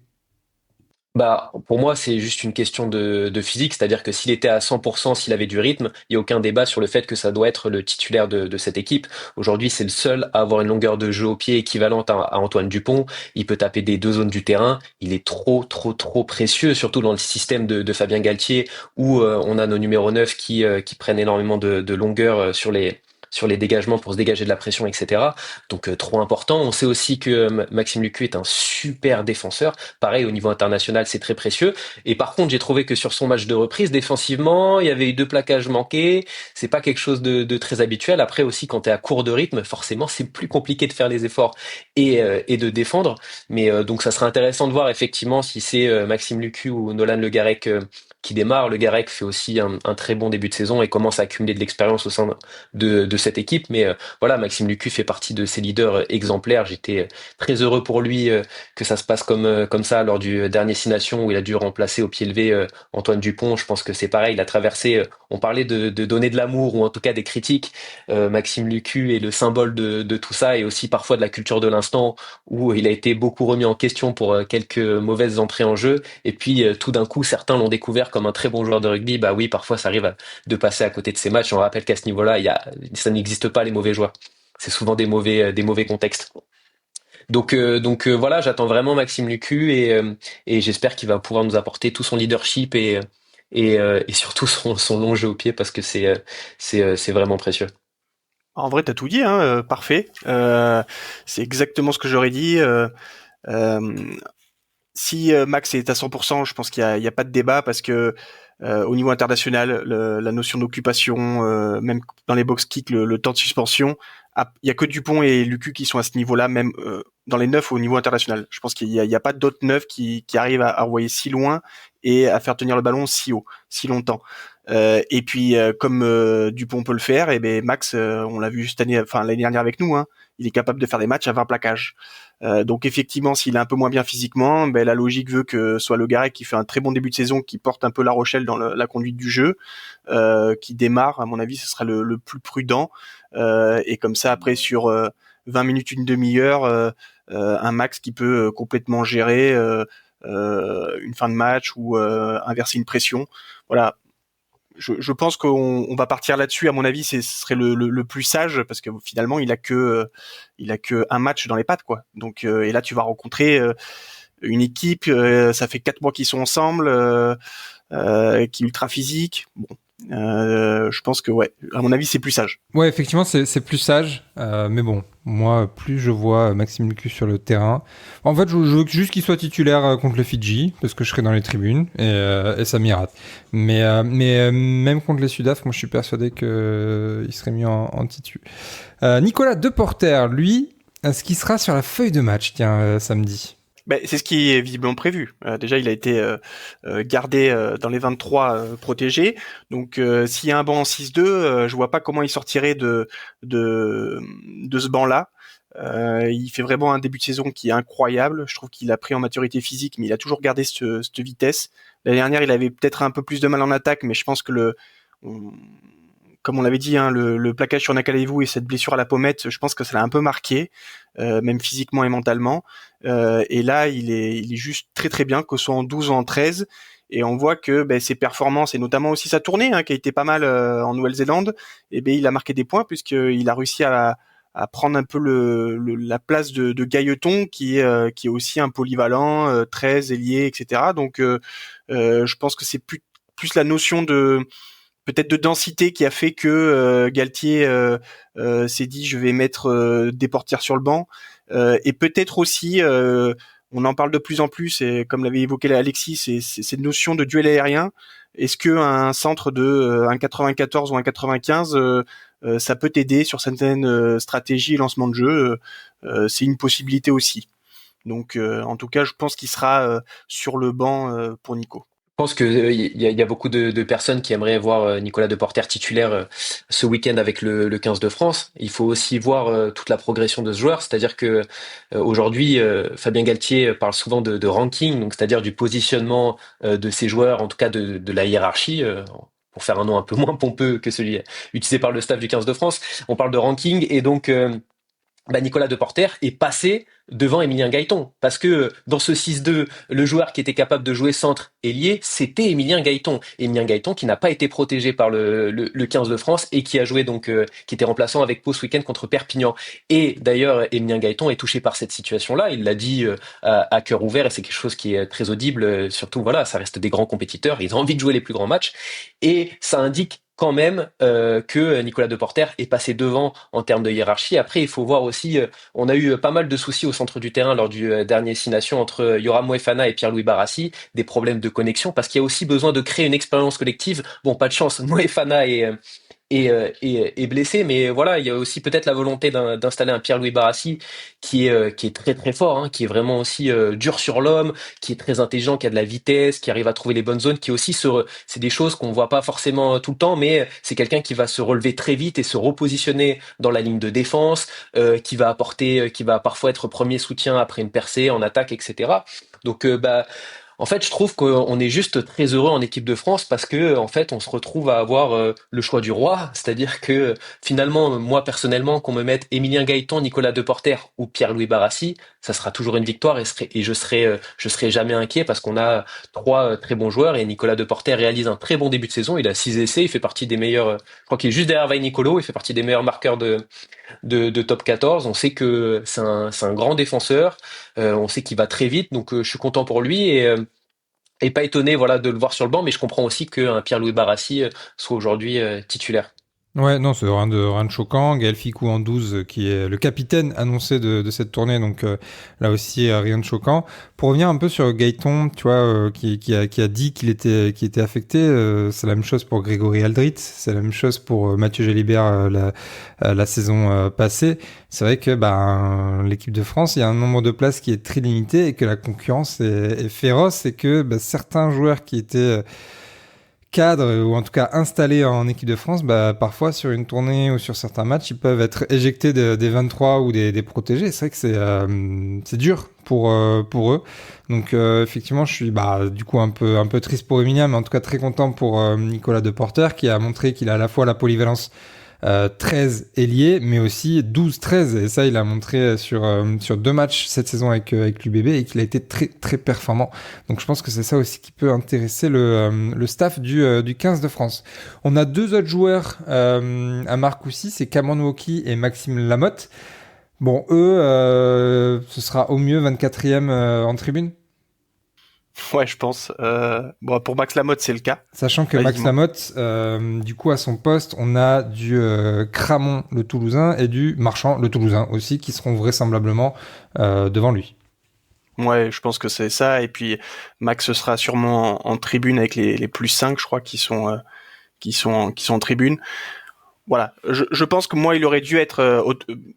Bah, pour moi, c'est juste une question de physique, c'est-à-dire que s'il était à 100%, s'il avait du rythme, il n'y a aucun débat sur le fait que ça doit être le titulaire de cette équipe. Aujourd'hui, c'est le seul à avoir une longueur de jeu au pied équivalente à Antoine Dupont. Il peut taper des deux zones du terrain. Il est trop, trop, trop précieux, surtout dans le système de Fabien Galtier, où on a nos numéros 9 qui prennent énormément de longueur sur les dégagements pour se dégager de la pression, etc. Donc trop important. On sait aussi que Maxime Lucu est un super défenseur. Pareil, au niveau international, c'est très précieux. Et par contre, j'ai trouvé que sur son match de reprise, défensivement, il y avait eu 2 plaquages manqués. C'est pas quelque chose de très habituel. Après aussi, quand tu es à court de rythme, forcément, c'est plus compliqué de faire les efforts et de défendre. Mais donc, ça sera intéressant de voir effectivement si c'est Maxime Lucu ou Nolan Le Garec qui démarre. Le Garec fait aussi un très bon début de saison et commence à accumuler de l'expérience au sein de cette équipe. Mais voilà, Maxime Lucu fait partie de ces leaders exemplaires. J'étais très heureux pour lui que ça se passe comme ça lors du dernier Six Nations où il a dû remplacer au pied levé Antoine Dupont. Je pense que c'est pareil, il a traversé, on parlait de donner de l'amour ou en tout cas des critiques. Maxime Lucu est le symbole de tout ça et aussi parfois de la culture de l'instant où il a été beaucoup remis en question pour quelques mauvaises entrées en jeu. Et puis tout d'un coup, certains l'ont découvert comme un très bon joueur de rugby. Bah oui, parfois ça arrive de passer à côté de ces matchs. On rappelle qu'à ce niveau-là, ça n'existe pas les mauvais joueurs. C'est souvent des mauvais contextes. Donc voilà, j'attends vraiment Maxime Lucu et j'espère qu'il va pouvoir nous apporter tout son leadership et surtout son long jeu au pied parce que c'est vraiment précieux. En vrai, t'as tout dit, hein, parfait. C'est exactement ce que j'aurais dit. Euh, Si Max est à 100%, je pense qu'il y a pas de débat parce que au niveau international, la notion d'occupation, même dans les box kicks, le temps de suspension, il y a que Dupont et Lucu qui sont à ce niveau-là, même dans les neufs au niveau international. Je pense qu'il y a pas d'autres neufs qui arrivent à envoyer si loin et à faire tenir le ballon si haut, si longtemps. Et puis comme Dupont peut le faire, et ben Max, on l'a vu cette année, enfin l'année dernière avec nous, hein, il est capable de faire des matchs à 20 plaquages. Donc effectivement, s'il est un peu moins bien physiquement, ben la logique veut que ce soit Le Garec qui fait un très bon début de saison, qui porte un peu La Rochelle dans la conduite du jeu, qui démarre. À mon avis, ce sera le plus prudent. Et comme ça, après sur 20 minutes, une demi-heure, un Max qui peut complètement gérer une fin de match ou inverser une pression. Voilà. Je pense qu'on va partir là-dessus. À mon avis, ce serait le plus sage parce que finalement, il a que un match dans les pattes, quoi. Donc, et là, tu vas rencontrer une équipe. Ça fait 4 mois qu'ils sont ensemble, qui est ultra physique. Bon, je pense que ouais. À mon avis, c'est plus sage. Ouais, effectivement, c'est plus sage. Mais bon, moi, plus je vois Maxime Lucu sur le terrain. En fait, je veux juste qu'il soit titulaire contre le Fidji, parce que je serai dans les tribunes, et ça m'irrate. Mais même contre les Sudaf, moi, je suis persuadé qu'il serait mis en titu. Nicolas Deporter, lui, est-ce qu'il sera sur la feuille de match, tiens, samedi? Ben, c'est ce qui est visiblement prévu. Déjà, il a été gardé dans les 23 protégés. Donc, s'il y a un banc en 6-2, je vois pas comment il sortirait de ce banc-là. Il fait vraiment un début de saison qui est incroyable. Je trouve qu'il a pris en maturité physique, mais il a toujours gardé cette vitesse. L'année dernière, il avait peut-être un peu plus de mal en attaque, mais je pense que comme on l'avait dit, hein, le plaquage sur Nakalevu et cette blessure à la pommette, je pense que ça l'a un peu marqué, même physiquement et mentalement. Et là, il est juste très très bien, que ce soit en 12 ou en 13. Et on voit que ses performances, et notamment aussi sa tournée, hein, qui a été pas mal en Nouvelle-Zélande, et il a marqué des points puisqu'il a réussi à prendre un peu la place de Gailleton, qui est aussi un polyvalent, 13, ailier, etc. Donc, je pense que c'est plus la notion peut-être de densité qui a fait que Galtier s'est dit je vais mettre des portières sur le banc, et peut-être aussi on en parle de plus en plus, et comme l'avait évoqué Alexis, c'est cette notion de duel aérien. Est-ce que un centre de un 94 ou un 95 ça peut t'aider sur certaines stratégies et lancements de jeu? C'est une possibilité aussi. Donc en tout cas, je pense qu'il sera sur le banc pour Nico. pense que il y a beaucoup de personnes qui aimeraient voir Nicolas Deporter titulaire ce week-end avec le 15 de France. Il faut aussi voir toute la progression de ce joueur, c'est-à-dire que aujourd'hui, Fabien Galtier parle souvent de ranking, donc c'est-à-dire du positionnement de ces joueurs, en tout cas de la hiérarchie. Pour faire un nom un peu moins pompeux que celui utilisé par le staff du 15 de France, on parle de ranking et donc Nicolas Deporter est passé devant Emilien Gaiton. Parce que dans ce 6-2, le joueur qui était capable de jouer centre ailier, c'était Emilien Gaiton. Emilien Gaiton qui n'a pas été protégé par le 15 de France et qui a joué donc, qui était remplaçant avec Pau ce week-end contre Perpignan. Et d'ailleurs, Emilien Gaiton est touché par cette situation-là. Il l'a dit à cœur ouvert et c'est quelque chose qui est très audible. Surtout, voilà, ça reste des grands compétiteurs. Ils ont envie de jouer les plus grands matchs. Et ça indique quand même que Nicolas Deporter est passé devant en termes de hiérarchie. Après, il faut voir aussi, on a eu pas mal de soucis au centre du terrain lors du dernier 6 Nations entre Yoram Moefana et Pierre-Louis Barassi, des problèmes de connexion, parce qu'il y a aussi besoin de créer une expérience collective. Bon, pas de chance, Moefana est blessé, mais voilà, il y a aussi peut-être la volonté d'installer un Pierre-Louis Barassi qui est très très fort, hein, qui est vraiment aussi dur sur l'homme, qui est très intelligent, qui a de la vitesse, qui arrive à trouver les bonnes zones, qui aussi c'est des choses qu'on voit pas forcément tout le temps, mais c'est quelqu'un qui va se relever très vite et se repositionner dans la ligne de défense, qui va parfois être premier soutien après une percée en attaque, etc. Donc en fait, je trouve qu'on est juste très heureux en équipe de France parce que, en fait, on se retrouve à avoir le choix du roi. C'est-à-dire que, finalement, moi, personnellement, qu'on me mette Emilien Gaiton, Nicolas Deporter ou Pierre-Louis Barassi, ça sera toujours une victoire et je serai jamais inquiet parce qu'on a trois très bons joueurs et Nicolas Deporter réalise un très bon début de saison. Il a 6 essais, il fait partie des meilleurs, je crois qu'il est juste derrière Nicolo, il fait partie des meilleurs marqueurs de top 14. On sait que c'est un grand défenseur. On sait qu'il va très vite, donc je suis content pour lui et pas étonné voilà de le voir sur le banc, mais je comprends aussi qu'un Pierre-Louis Barassi soit aujourd'hui titulaire. Ouais, non, c'est rien de choquant. Gaël Ficou en 12, qui est le capitaine annoncé de cette tournée, donc là aussi, rien de choquant. Pour revenir un peu sur Gaëton, tu vois, qui a dit qu'il était affecté, c'est la même chose pour Grégory Aldrit, c'est la même chose pour Mathieu Jalibert la saison passée. C'est vrai que l'équipe de France, il y a un nombre de places qui est très limité et que la concurrence est féroce et que certains joueurs qui étaient cadre ou en tout cas installé en équipe de France, parfois sur une tournée ou sur certains matchs, ils peuvent être éjectés des 23 ou des protégés. C'est vrai que c'est dur pour eux. Donc effectivement, je suis du coup un peu triste pour Emilien, mais en tout cas très content pour Nicolas Deporter qui a montré qu'il a à la fois la polyvalence 13 ailiers, mais aussi 12-13. Et ça, il a montré sur 2 matchs cette saison avec l'UBB et qu'il a été très, très performant. Donc je pense que c'est ça aussi qui peut intéresser le staff du 15 de France. On a 2 autres joueurs à Marcoussis, c'est Cameron Wauquiez et Maxime Lamotte. Bon, eux, ce sera au mieux 24e en tribune. Ouais, je pense. Bon, pour Max Lamotte, c'est le cas. Sachant que Max Lamotte, du coup, à son poste, on a du Cramon, le Toulousain, et du Marchand, le Toulousain aussi, qui seront vraisemblablement devant lui. Ouais, je pense que c'est ça. Et puis, Max sera sûrement en tribune avec les plus 5, je crois, qui sont en tribune. Voilà, je pense que moi il aurait dû être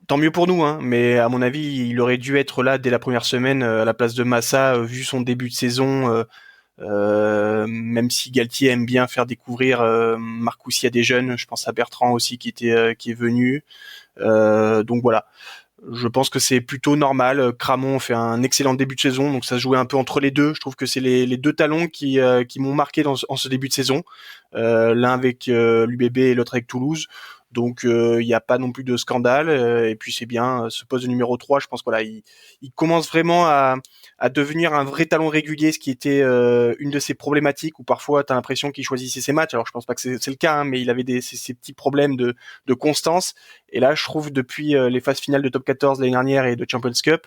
tant mieux pour nous, hein, mais à mon avis il aurait dû être là dès la première semaine à la place de Massa, vu son début de saison. Même si Galtier aime bien faire découvrir Marcoussis à des jeunes, je pense à Bertrand aussi qui est venu. Donc voilà. Je pense que c'est plutôt normal. Cramon fait un excellent début de saison, donc ça se jouait un peu entre les deux. Je trouve que c'est les deux talons qui m'ont marqué en ce début de saison. L'un avec l'UBB et l'autre avec Toulouse. Donc il n'y a pas non plus de scandale. Et puis c'est bien, ce poste de numéro 3, je pense que voilà, il commence vraiment à devenir un vrai talon régulier, ce qui était une de ses problématiques, où parfois tu as l'impression qu'il choisissait ses matchs. Alors je pense pas que c'est le cas, hein, mais il avait ces petits problèmes de constance. Et là, je trouve depuis les phases finales de Top 14 l'année dernière et de Champions Cup,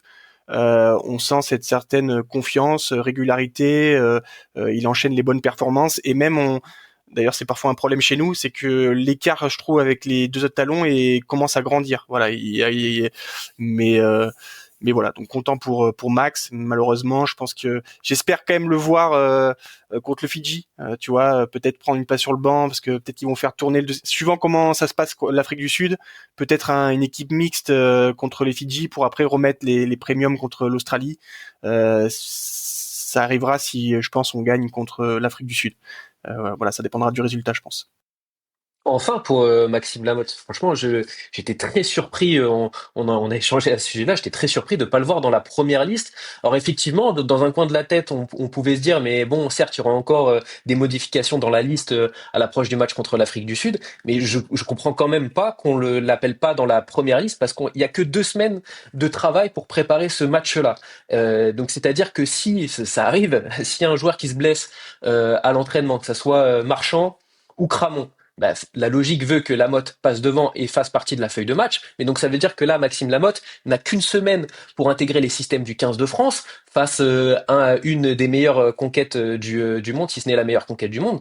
on sent cette certaine confiance, régularité. Il enchaîne les bonnes performances et même d'ailleurs, c'est parfois un problème chez nous, c'est que l'écart, je trouve, avec les deux autres talons commence à grandir. Voilà, mais voilà, donc content pour Max. Malheureusement, je pense que j'espère quand même le voir contre le Fidji. Tu vois, peut-être prendre une place sur le banc parce que peut-être qu'ils vont faire tourner suivant comment ça se passe l'Afrique du Sud. Peut-être une équipe mixte contre les Fidji pour après remettre les premiums contre l'Australie. ça arrivera si, je pense, on gagne contre l'Afrique du Sud. Voilà, ça dépendra du résultat, je pense. Enfin, pour Maxime Lamotte, franchement, j'étais très surpris. On a échangé à ce sujet-là. J'étais très surpris de pas le voir dans la première liste. Alors effectivement, dans un coin de la tête, on pouvait se dire, mais bon, certes, il y aura encore des modifications dans la liste à l'approche du match contre l'Afrique du Sud. Mais je comprends quand même pas qu'on l'appelle pas dans la première liste parce qu'il y a que 2 semaines de travail pour préparer ce match-là. Donc c'est-à-dire que si ça arrive, s'il y a un joueur qui se blesse à l'entraînement, que ça soit Marchand ou Cramon. Bah, la logique veut que Lamotte passe devant et fasse partie de la feuille de match. Mais donc ça veut dire que là, Maxime Lamotte n'a qu'une semaine pour intégrer les systèmes du 15 de France face à une des meilleures conquêtes du monde, si ce n'est la meilleure conquête du monde.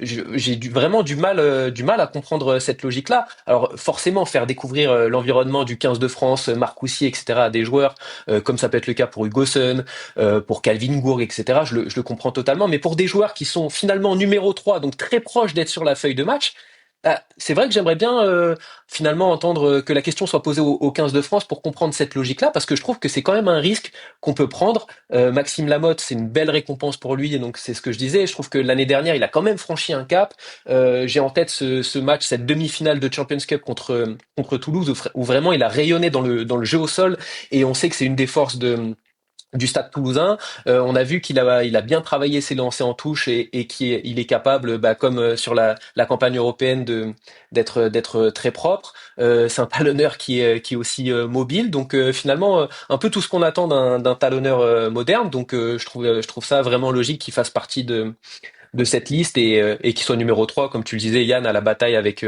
J'ai vraiment du mal à comprendre cette logique-là. Alors forcément, faire découvrir l'environnement du 15 de France, Marcoussis, etc. à des joueurs, comme ça peut être le cas pour Hugoson, pour Calvin Gourg, etc. Je le comprends totalement. Mais pour des joueurs qui sont finalement numéro 3, donc très proches d'être sur la feuille de match, c'est vrai que j'aimerais bien finalement entendre que la question soit posée au 15 de France pour comprendre cette logique-là, parce que je trouve que c'est quand même un risque qu'on peut prendre. Maxime Lamotte, c'est une belle récompense pour lui, et donc c'est ce que je disais. Je trouve que l'année dernière, il a quand même franchi un cap. J'ai en tête ce match, cette demi-finale de Champions Cup contre Toulouse, où vraiment il a rayonné dans le jeu au sol, et on sait que c'est une des forces du Stade Toulousain. On a vu qu'il a bien travaillé ses lancers en touche et qu'il est capable, comme sur la campagne européenne, d'être très propre. C'est un talonneur qui est aussi mobile. Donc finalement, un peu tout ce qu'on attend d'un talonneur moderne. Donc je trouve ça vraiment logique qu'il fasse partie de cette liste et qu'il soit numéro 3, comme tu le disais, Yann, à la bataille avec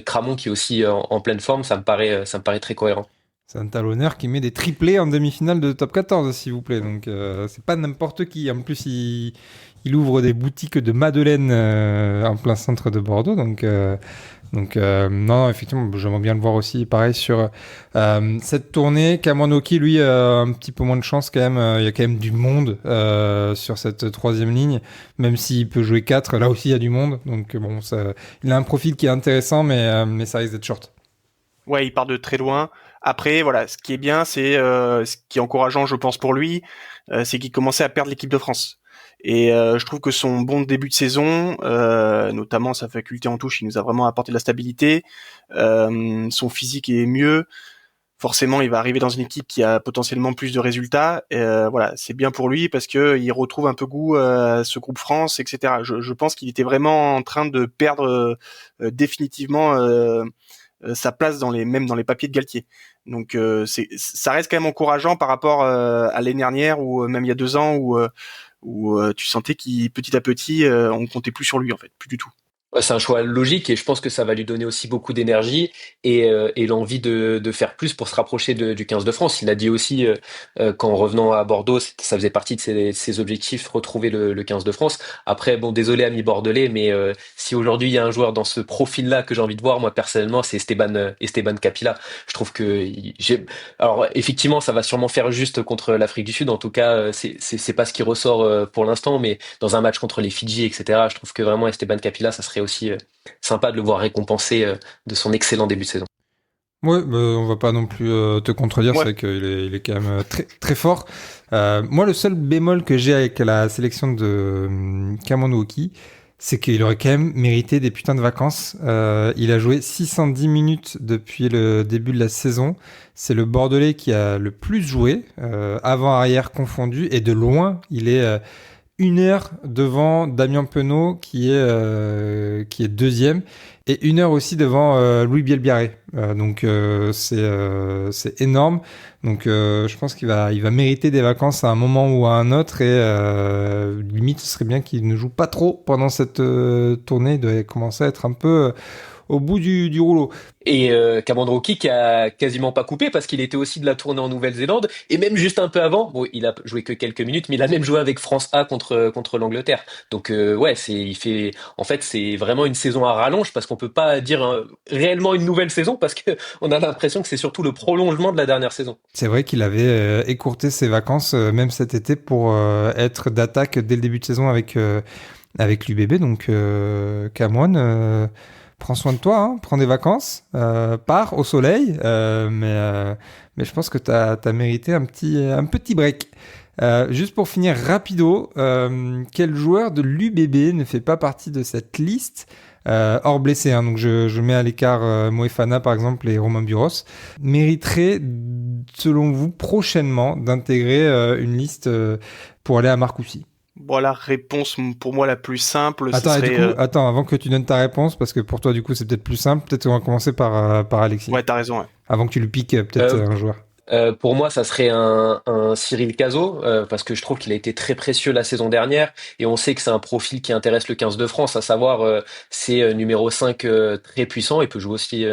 Cramon, qui est aussi en pleine forme. Ça me paraît très cohérent. C'est un talonneur qui met des triplés en demi-finale de top 14, s'il vous plaît. Donc, c'est pas n'importe qui. En plus, il ouvre des boutiques de Madeleine en plein centre de Bordeaux. Donc, non, effectivement, j'aimerais bien le voir aussi. Pareil sur cette tournée. Cameron Wauquiez, lui, un petit peu moins de chance quand même. Il y a quand même du monde sur cette 3e ligne. Même s'il peut jouer 4, là aussi, il y a du monde. Donc, bon, il a un profil qui est intéressant, mais ça risque d'être short. Ouais, il part de très loin. Après, voilà, ce qui est bien, c'est ce qui est encourageant, je pense, pour lui, c'est qu'il commençait à perdre l'équipe de France. Et je trouve que son bon début de saison, notamment sa faculté en touche, il nous a vraiment apporté de la stabilité. Son physique est mieux. Forcément, il va arriver dans une équipe qui a potentiellement plus de résultats. Voilà, c'est bien pour lui parce que il retrouve un peu goût à ce groupe France, etc. Je pense qu'il était vraiment en train de perdre définitivement sa place même dans les papiers de Galtier. Donc ça reste quand même encourageant par rapport à l'année dernière ou même il y a 2 ans où tu sentais qu'il petit à petit on comptait plus sur lui en fait, plus du tout. Ouais, c'est un choix logique et je pense que ça va lui donner aussi beaucoup d'énergie et l'envie de faire plus pour se rapprocher du 15 de France. Il a dit aussi qu'en revenant à Bordeaux, ça faisait partie de ses objectifs, retrouver le 15 de France. Après, bon, désolé amis bordelais, mais si aujourd'hui il y a un joueur dans ce profil-là que j'ai envie de voir, moi personnellement, c'est Esteban Capilla. Je trouve que alors effectivement, ça va sûrement faire juste contre l'Afrique du Sud. En tout cas, c'est pas ce qui ressort pour l'instant, mais dans un match contre les Fidji, etc., je trouve que vraiment Esteban Capilla, ça serait aussi sympa de le voir récompensé de son excellent début de saison. Ouais, on va pas non plus te contredire, c'est vrai qu'il est quand même très, très fort. Moi, le seul bémol que j'ai avec la sélection de Cameron Wauquiez, c'est qu'il aurait quand même mérité des putains de vacances. Il a joué 610 minutes depuis le début de la saison. C'est le Bordelais qui a le plus joué, avant-arrière confondu, et de loin, il est 1 heure devant Damien Penaud qui est 2e et 1 heure aussi devant Louis Bielbiarré. Donc c'est énorme. Donc je pense qu'il va mériter des vacances à un moment ou à un autre et limite ce serait bien qu'il ne joue pas trop pendant cette tournée. Il doit commencer à être un peu au bout du rouleau. Et Cameron Wauquiez qui a quasiment pas coupé parce qu'il était aussi de la tournée en Nouvelle-Zélande et même juste un peu avant, bon, il a joué que quelques minutes, mais il a même joué avec France A contre l'Angleterre. Donc ouais, en fait c'est vraiment une saison à rallonge parce qu'on peut pas dire réellement une nouvelle saison parce que on a l'impression que c'est surtout le prolongement de la dernière saison. C'est vrai qu'il avait écourté ses vacances même cet été pour être d'attaque dès le début de saison avec l'UBB. Donc Cameron. prends soin de toi, hein, prends des vacances, pars au soleil, mais je pense que t'as mérité un petit break. Juste pour finir rapido, quel joueur de l'UBB ne fait pas partie de cette liste hors blessé, hein, donc je mets à l'écart Moefana par exemple et Romain Buros, mériterait selon vous prochainement d'intégrer une liste pour aller à Marcoussis? Bon, la réponse pour moi la plus simple, ce Attends, et serait... du coup, attends, avant que tu donnes ta réponse, parce que pour toi du coup c'est peut-être plus simple, peut-être on va commencer par Alexis. Ouais, t'as raison. Ouais. Avant que tu lui piques peut-être un joueur. Pour moi, ça serait un Cyril Cazot, parce que je trouve qu'il a été très précieux la saison dernière, et on sait que c'est un profil qui intéresse le 15 de France, à savoir c'est numéro 5 très puissant, il peut jouer aussi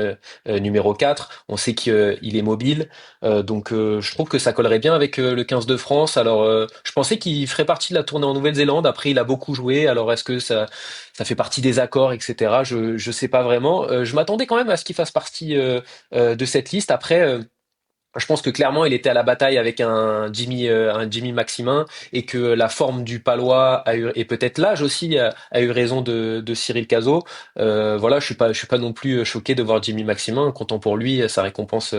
numéro 4, on sait qu'il est mobile, donc je trouve que ça collerait bien avec le 15 de France. Alors je pensais qu'il ferait partie de la tournée en Nouvelle-Zélande, après il a beaucoup joué, alors est-ce que ça fait partie des accords, etc. Je sais pas vraiment. Je m'attendais quand même à ce qu'il fasse partie de cette liste. Après, je pense que clairement il était à la bataille avec un Jimmy Maximin, et que la forme du Palois et peut-être l'âge aussi a eu raison de Cyril Cazot. Voilà, je suis pas non plus choqué de voir Jimmy Maximin, content pour lui, ça récompense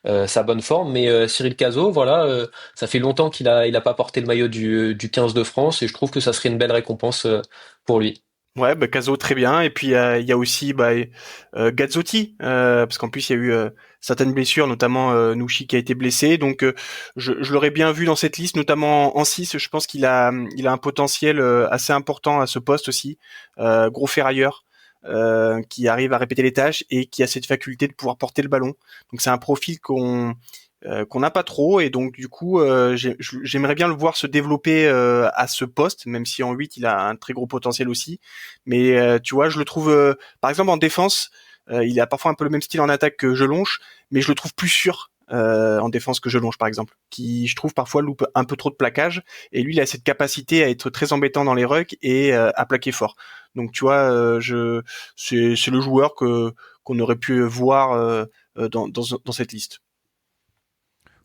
sa bonne forme. Mais Cyril Cazot, voilà, ça fait longtemps qu'il a pas porté le maillot du 15 de France, et je trouve que ça serait une belle récompense pour lui. Ouais, bah Caso très bien. Et puis il y a aussi Gazzotti, parce qu'en plus il y a eu certaines blessures, notamment Nouchi qui a été blessé. Donc je l'aurais bien vu dans cette liste, notamment en 6. Je pense qu'il a un potentiel assez important à ce poste aussi. Gros ferrailleur, qui arrive à répéter les tâches et qui a cette faculté de pouvoir porter le ballon. Donc c'est un profil qu'on n'a pas trop, et donc du coup j'aimerais bien le voir se développer à ce poste, même si en 8 il a un très gros potentiel aussi. Mais tu vois, je le trouve par exemple en défense, il a parfois un peu le même style en attaque que Jelonche, mais je le trouve plus sûr en défense que Jelonche par exemple, qui je trouve parfois loupe un peu trop de plaquage, et lui il a cette capacité à être très embêtant dans les rucks et à plaquer fort. Donc tu vois, c'est le joueur qu'on aurait pu voir dans cette liste.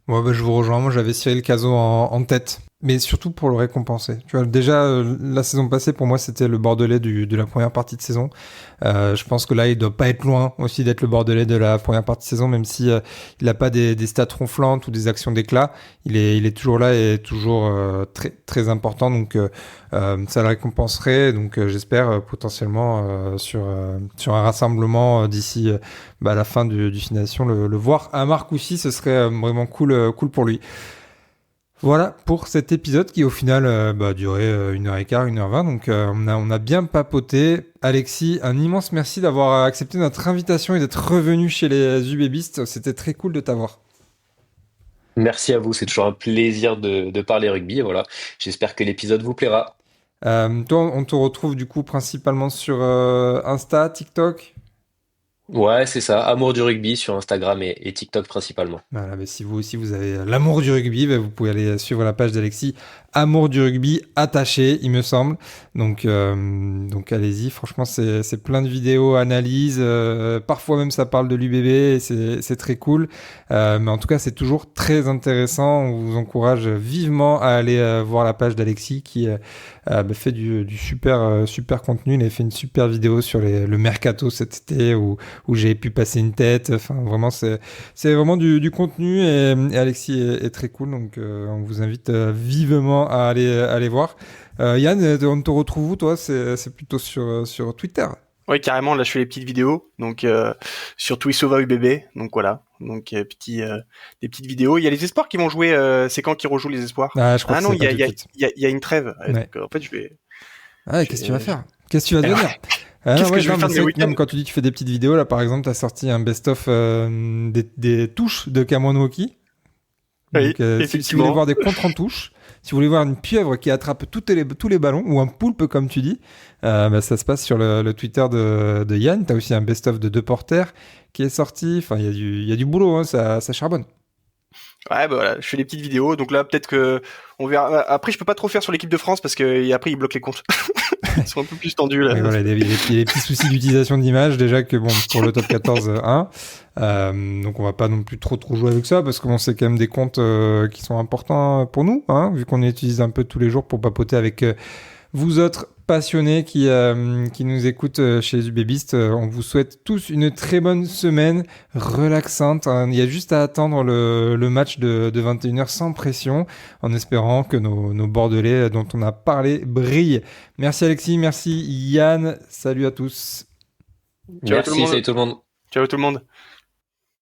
Ouais, bah, je vous rejoins. Moi, j'avais Cyril Cazot en tête, mais surtout pour le récompenser. Tu vois, déjà, la saison passée, pour moi, c'était le Bordelais de la première partie de saison. Je pense que là, il doit pas être loin aussi d'être le Bordelais de la première partie de saison, même si il a pas des stats ronflantes ou des actions d'éclat. Il est toujours là et toujours très, très important. Donc, ça le récompenserait. Donc, j'espère potentiellement sur un rassemblement d'ici la fin du Fination, le voir à Marcoussis, ce serait vraiment cool pour lui. Voilà pour cet épisode qui au final durait 1h15, 1h20, donc on a bien papoté. Alexis, un immense merci d'avoir accepté notre invitation et d'être revenu chez les UBBistes, c'était très cool de t'avoir. Merci à vous, c'est toujours un plaisir de parler rugby, et voilà, j'espère que l'épisode vous plaira. Toi, on te retrouve du coup principalement sur Insta, TikTok? Ouais, c'est ça, amour du rugby sur Instagram et TikTok principalement. Voilà, mais si vous aussi vous avez l'amour du rugby, vous pouvez aller suivre la page d'Alexis, amour du rugby attaché, il me semble. Donc allez-y, franchement c'est plein de vidéos, analyses, parfois même ça parle de l'UBB, et c'est très cool. Mais en tout cas c'est toujours très intéressant. On vous encourage vivement à aller voir la page d'Alexis qui fait du super contenu. Il a fait une super vidéo sur le mercato cet été où j'ai pu passer une tête. Enfin vraiment c'est vraiment du contenu, et Alexis est très cool, donc on vous invite vivement à aller voir. Yann, on te retrouve où toi? C'est plutôt sur Twitter. Ouais, carrément, là je fais les petites vidéos, donc sur Twisova UBB, donc voilà, donc des petites vidéos. Il y a les espoirs qui vont jouer, c'est quand qu'ils rejouent les espoirs? Je crois non, que il y a une trêve. Ouais. Donc, en fait, je vais... Qu'est-ce que tu vas faire? Qu'est-ce que tu vas devenir? Qu'est-ce que je vais faire de mes week-ends? Quand tu dis que tu fais des petites vidéos, là par exemple, tu as sorti un best-of des touches de Cameron Wauquiez. Oui, Donc, si vous voulez voir des contres en touche, si vous voulez voir une pieuvre qui attrape tous les ballons, ou un poulpe comme tu dis, ça se passe sur le Twitter de Yann. Tu as aussi un best-of de 2 porters qui est sorti. Enfin, il y a du boulot, hein, ça charbonne. Ouais, voilà, je fais des petites vidéos, donc là peut-être que on verra. Après, je peux pas trop faire sur l'équipe de France parce que après ils bloquent les comptes. Ils sont un peu plus tendus là. Et voilà, il y a des petits soucis d'utilisation d'image déjà que pour le top 14 donc on va pas non plus trop jouer avec ça, parce que c'est quand même des comptes qui sont importants pour nous, hein, vu qu'on les utilise un peu tous les jours pour papoter avec vous autres passionnés qui nous écoutent chez les UBBistes. On vous souhaite tous une très bonne semaine relaxante. Il y a juste à attendre le match de 21h sans pression, en espérant que nos Bordelais dont on a parlé brillent. Merci Alexis, merci Yann. Salut à tous. Ciao tout le Merci, monde. salut tout le monde. Ciao tout le monde.